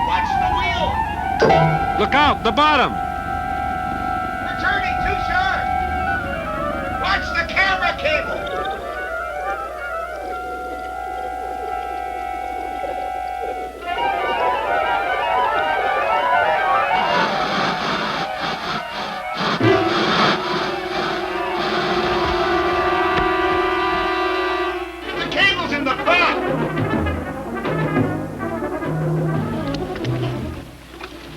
Watch the wheel! Look out, the bottom! We're turning too sharp! Watch the camera cable! The cable's in the front!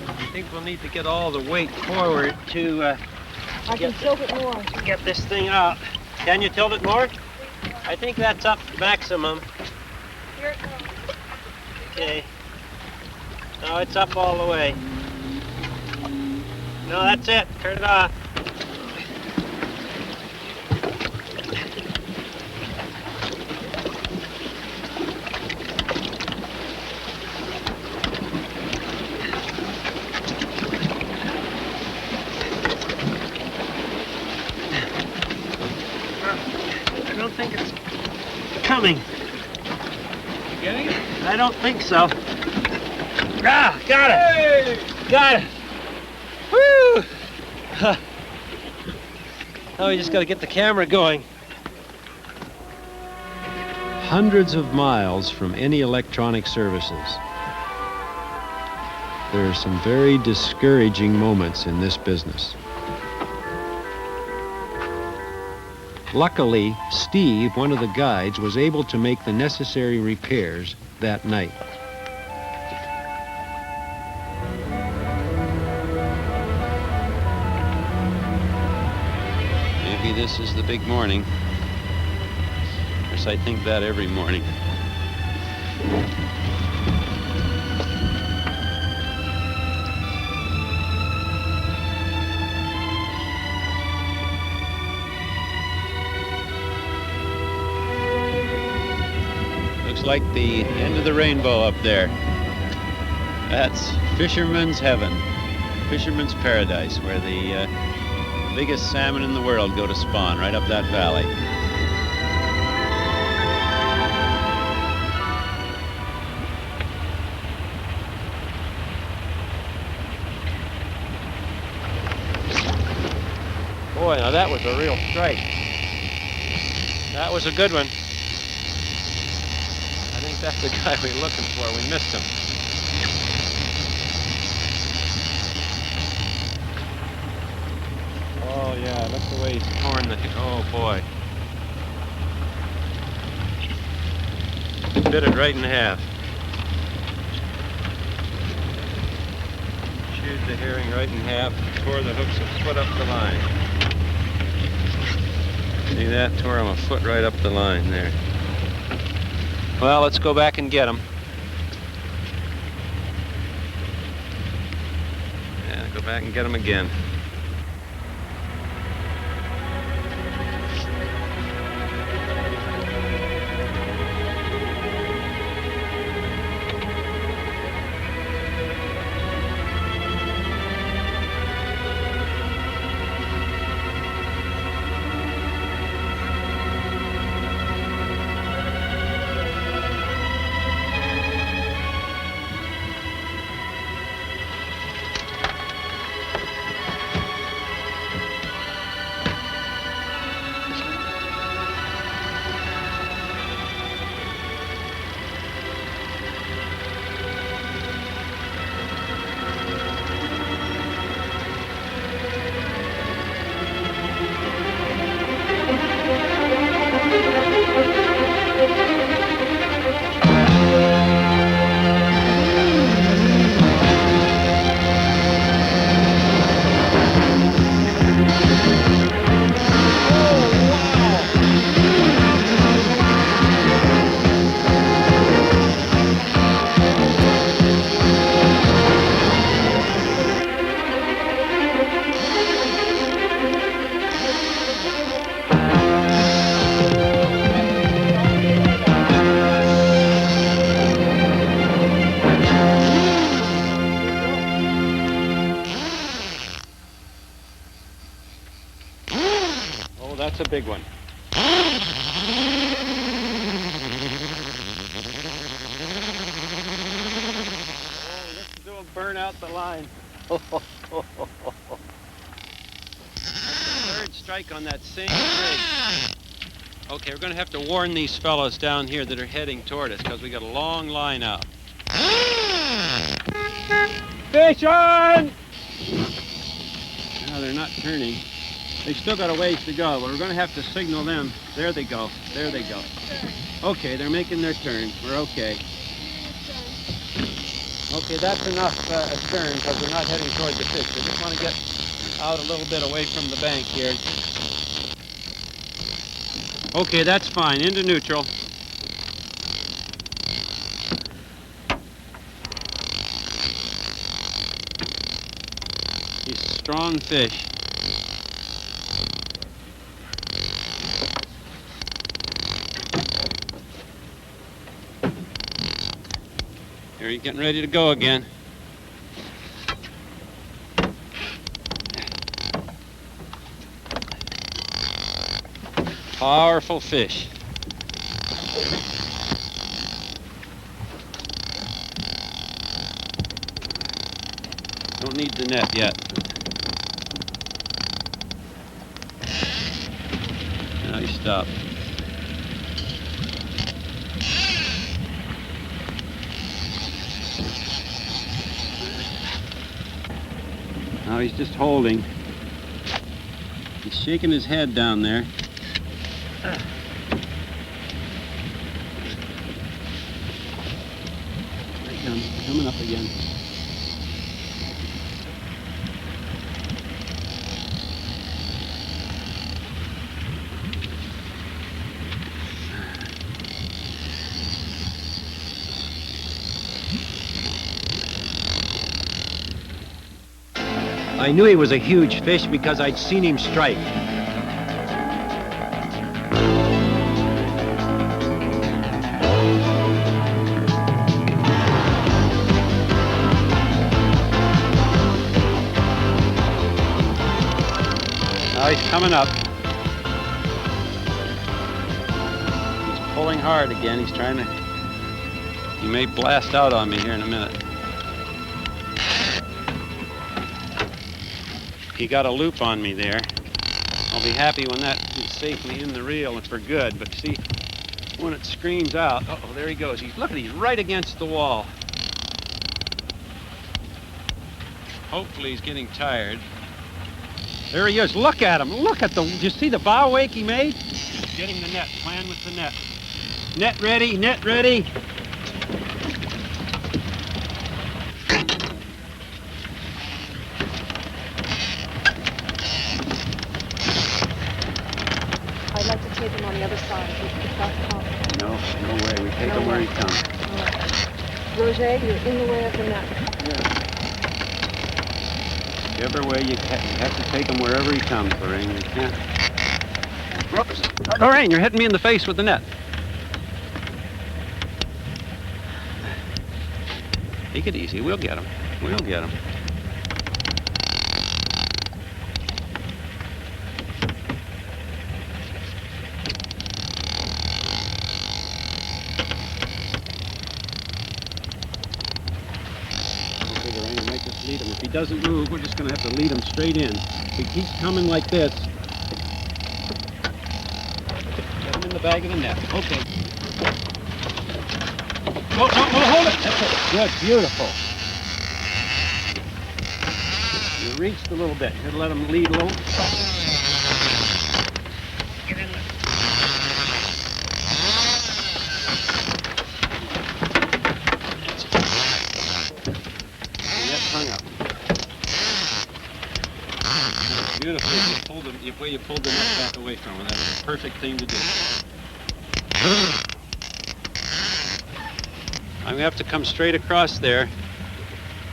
I think we'll need to get all the weight forward to I can tilt it more. get this thing out. Can you tilt it more? I think that's up maximum. Here it comes. Okay. No, it's up all the way. No, that's it. Turn it off. I don't think it's coming. You getting it? I don't think so. Ah, got it. Hey! Got it. Woo! Now we just got to get the camera going. Hundreds of miles from any electronic services. There are some very discouraging moments in this business. Luckily, Steve, one of the guides, was able to make the necessary repairs that night. Maybe this is the big morning. Of course, I think that every morning. Looks like the end of the rainbow up there. That's fisherman's heaven, fisherman's paradise, where the biggest salmon in the world go to spawn, right up that valley. Boy, now that was a real strike. That was a good one. I think that's the guy we were looking for. We missed him. Oh yeah, look the way he's torn the, oh boy. Bit it right in half. Chewed the herring right in half, tore the hooks a foot up the line. See that? Tore him a foot right up the line there. Well, let's go back and get him. Yeah, go back and get him again. that's a big one. Listen to him burn out the line. That's the third strike on that same rig. Okay, we're going to have to warn these fellows down here that are heading toward us because we got a long line out. Fish on! No, they're not turning. They still got a ways to go, but we're going to have to signal them. There they go. There they go. Okay, they're making their turn. We're okay. Okay, that's enough astern because we're not heading toward the fish. We just want to get out a little bit away from the bank here. Okay, that's fine. Into neutral. He's a strong fish. Here, he's getting ready to go again. Powerful fish. Don't need the net yet. Now he stopped. Now he's just holding. He's shaking his head down there. There he comes, coming up again. I knew he was a huge fish because I'd seen him strike. Now he's coming up. He's pulling hard again. He's trying to... He may blast out on me here in a minute. He got a loop on me there. I'll be happy when that is safely in the reel and for good, but see, when it screams out, uh-oh, there he goes. Look at, he's right against the wall. Hopefully he's getting tired. There he is. Look at him. Look at the, did you see the bow wake he made? Getting the net, playing with the net. Net ready, net ready. I'd like to take him on the other side. If that's possible. No way. We take him where he comes. Roger, you're in the way of the net. Whichever way you have to take him wherever he comes, Lorraine. You can't. Whoops. Lorraine, you're hitting me in the face with the net. Take it easy. We'll get him. We'll get him. Lead him. If he doesn't move, we're just going to have to lead him straight in. If he keeps coming like this, get him in the bag of the net. Okay. No, hold it. That's it. Good, beautiful. You reached a little bit. You're going to let him lead a little. Get in there. Hung up. Beautiful. The way you pulled the net back away from him. That's the perfect thing to do. I'm going to have to come straight across there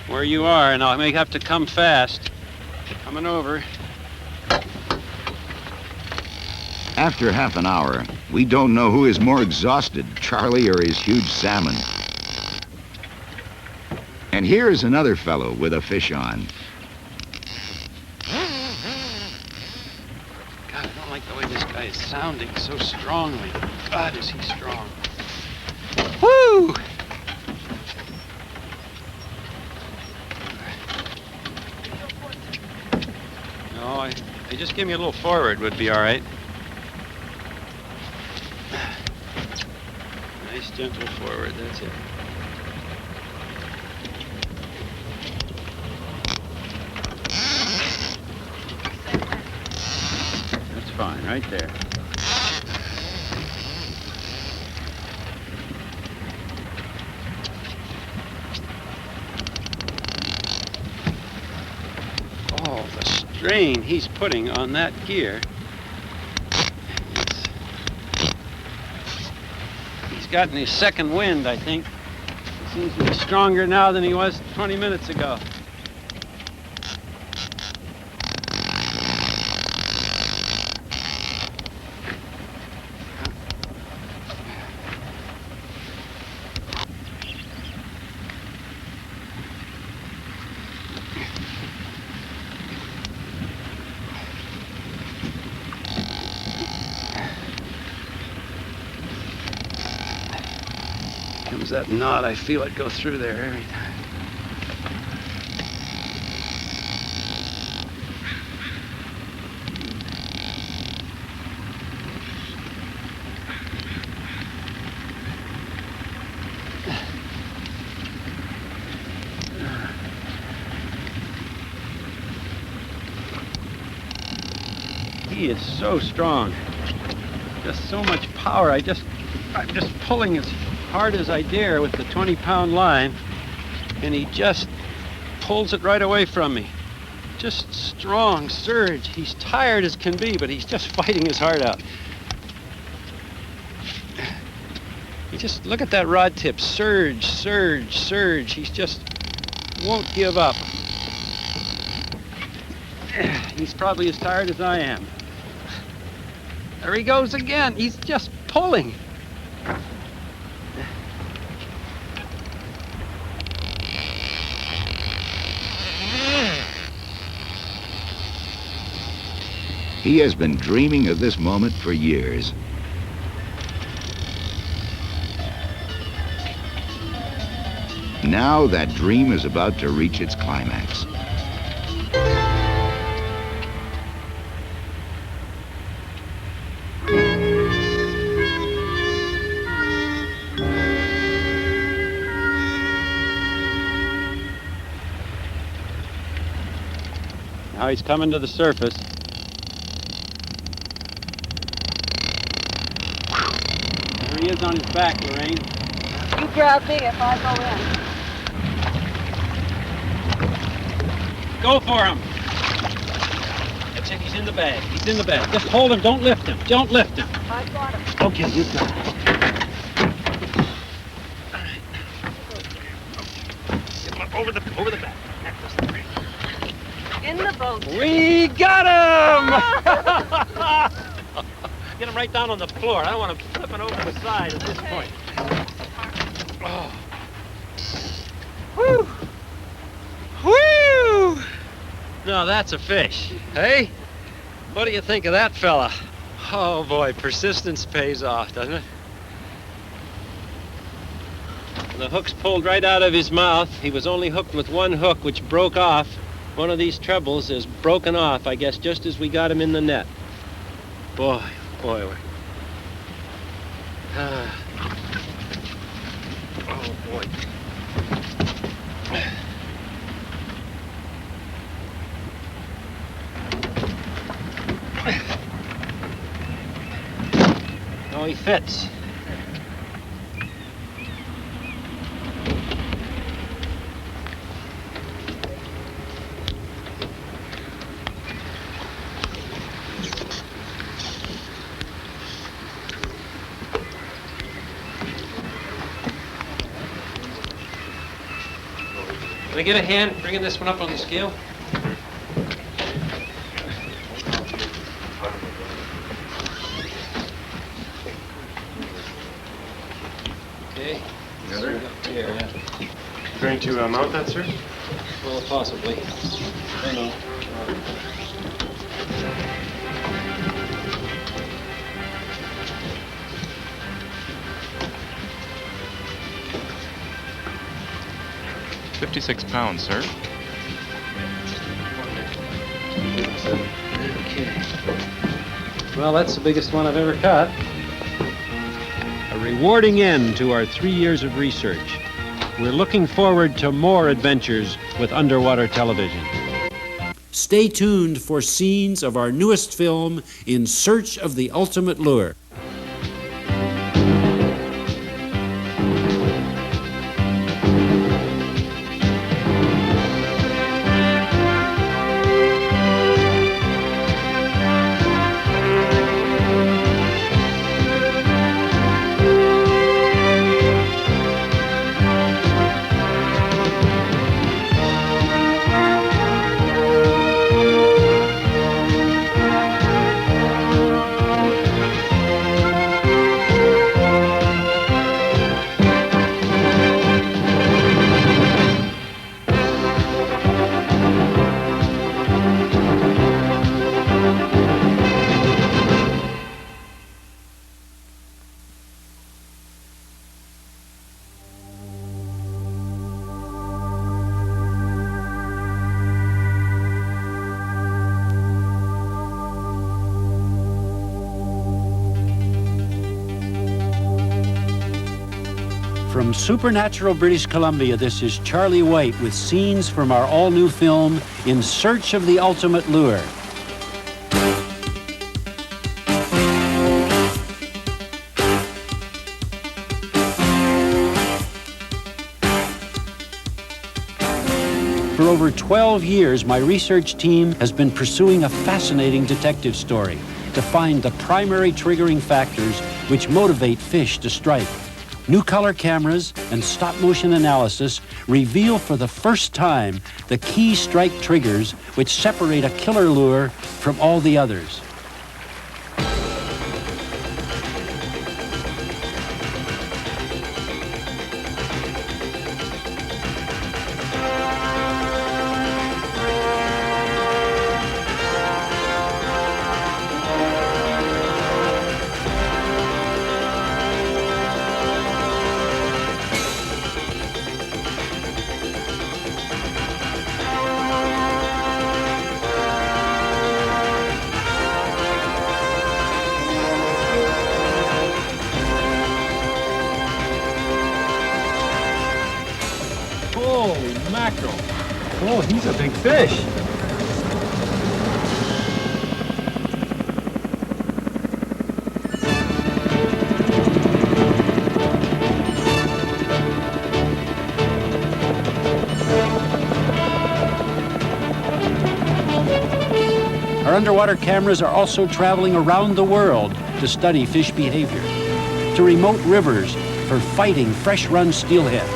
where you are, and I may have to come fast. Coming over. After half an hour, we don't know who is more exhausted, Charlie or his huge salmon. And here is another fellow with a fish on. God, I don't like the way this is sounding so strongly. God, is he strong. Woo! No, they just give me a little forward would be all right. Nice gentle forward, that's it. That's fine, right there. Oh, the strain he's putting on that gear. He's gotten his second wind, I think. He seems to be stronger now than he was 20 minutes ago. Comes that knot, I feel it go through there every time. He is so strong. Just so much power. I'm just pulling as hard as I dare with the 20-pound line, and he just pulls it right away from me. Just strong surge. He's tired as can be, but he's just fighting his heart out. You just look at that rod tip. Surge, surge, surge. He's just won't give up. He's probably as tired as I am. There he goes again. He's just pulling. He has been dreaming of this moment for years. Now that dream is about to reach its climax. Now he's coming to the surface. There he is on his back, Lorraine. You grab me if I go in. Go for him. That's it, he's in the bag. He's in the bag. Just hold him, don't lift him. Don't lift him. I got him. Okay, you got it. All right. Get him up over the back. In the boat. We got him! Get him right down on the floor. I don't want him flipping over the side at this point. Oh. Woo! Woo! Now that's a fish, hey? What do you think of that fella? Oh boy, persistence pays off, doesn't it? The hook's pulled right out of his mouth. He was only hooked with one hook, which broke off. One of these trebles is broken off, I guess, just as we got him in the net. Boy, boy. Oh, boy. Oh, he fits. Can I get a hand bringing this one up on the scale? Okay. Together? Here, yeah. Going to mount that, sir? Well, possibly. I don't know. 56 pounds, sir. Well, that's the biggest one I've ever caught. A rewarding end to our 3 years of research. We're looking forward to more adventures with underwater television. Stay tuned for scenes of our newest film, In Search of the Ultimate Lure. From Supernatural British Columbia, this is Charlie White with scenes from our all-new film, In Search of the Ultimate Lure. For over 12 years, my research team has been pursuing a fascinating detective story to find the primary triggering factors which motivate fish to strike. New color cameras and stop-motion analysis reveal for the first time the key strike triggers which separate a killer lure from all the others. Holy mackerel. Oh, he's a big fish. Our underwater cameras are also traveling around the world to study fish behavior, to remote rivers for fighting fresh-run steelhead.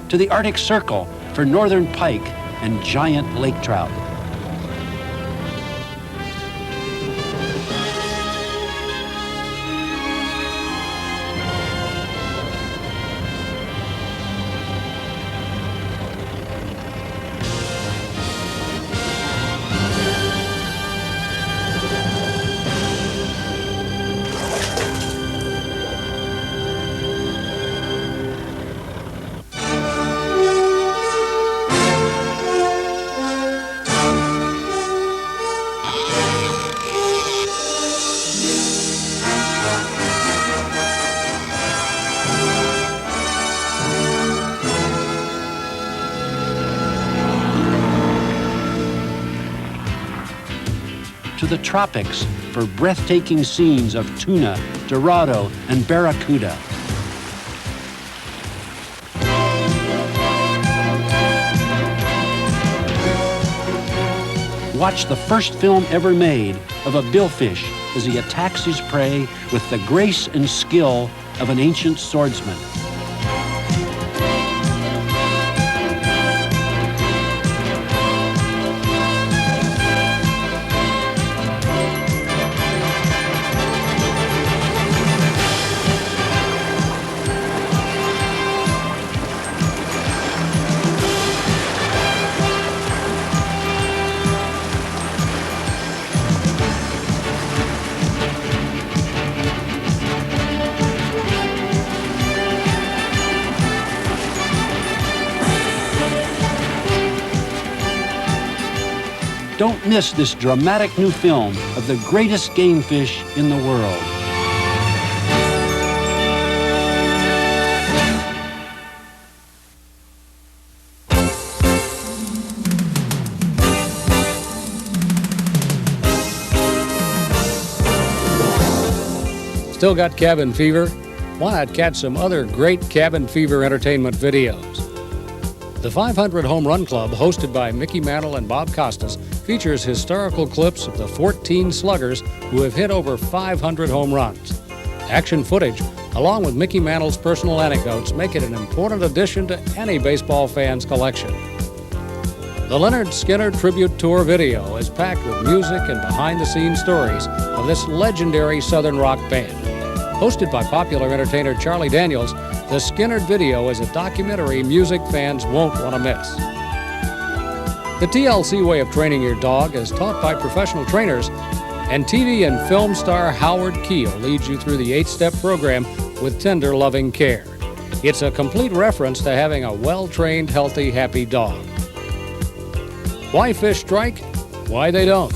To the Arctic Circle for northern pike and giant lake trout. to the tropics for breathtaking scenes of tuna, dorado, and barracuda. Watch the first film ever made of a billfish as he attacks his prey with the grace and skill of an ancient swordsman. Don't miss this dramatic new film of the greatest game fish in the world. Still got cabin fever? Why not catch some other great cabin fever entertainment videos? The 500 Home Run Club, hosted by Mickey Mantle and Bob Costas, features historical clips of the 14 sluggers who have hit over 500 home runs. Action footage, along with Mickey Mantle's personal anecdotes, make it an important addition to any baseball fan's collection. The Leonard Skinner Tribute Tour video is packed with music and behind-the-scenes stories of this legendary Southern rock band. Hosted by popular entertainer Charlie Daniels, the Skinner video is a documentary music fans won't want to miss. The TLC way of training your dog is taught by professional trainers, and TV and film star Howard Keel leads you through the 8-step program with tender, loving care. It's a complete reference to having a well-trained, healthy, happy dog. Why fish strike? Why they don't.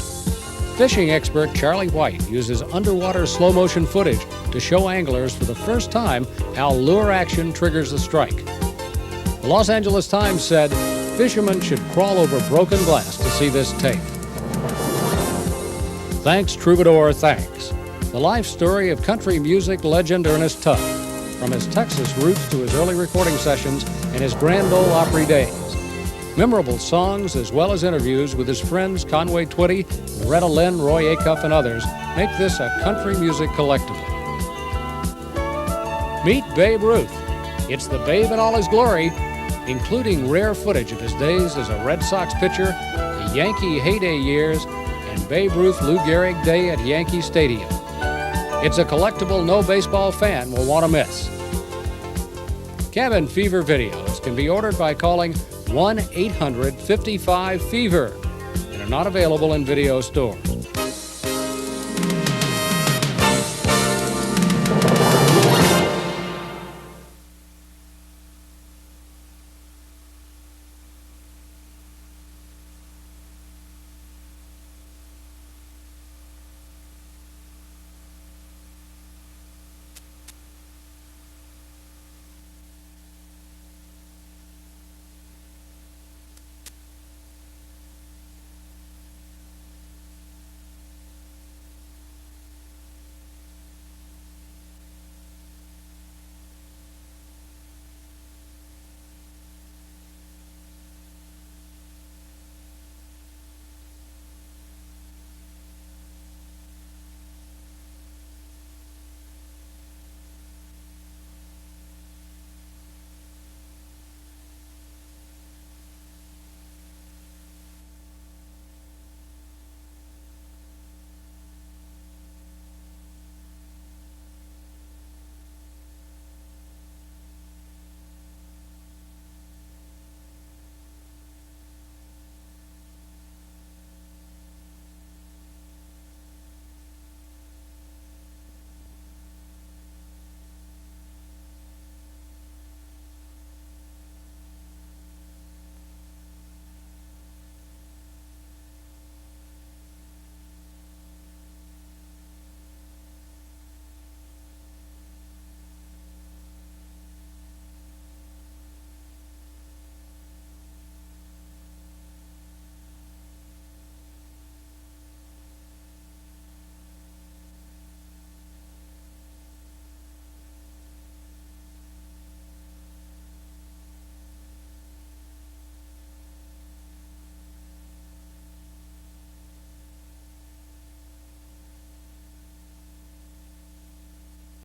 Fishing expert Charlie White uses underwater slow-motion footage to show anglers for the first time how lure action triggers the strike. The Los Angeles Times said, fishermen should crawl over broken glass to see this tape. Thanks, Troubadour, thanks. The life story of country music legend Ernest Tubb, from his Texas roots to his early recording sessions and his Grand Ole Opry days. Memorable songs as well as interviews with his friends Conway Twitty, Loretta Lynn, Roy Acuff, and others make this a country music collectible. Meet Babe Ruth. It's the Babe in all his glory, including rare footage of his days as a Red Sox pitcher, the Yankee heyday years, and Babe Ruth Lou Gehrig Day at Yankee Stadium. It's a collectible no baseball fan will want to miss. Cabin Fever videos can be ordered by calling 1-800-55-FEVER and are not available in video stores.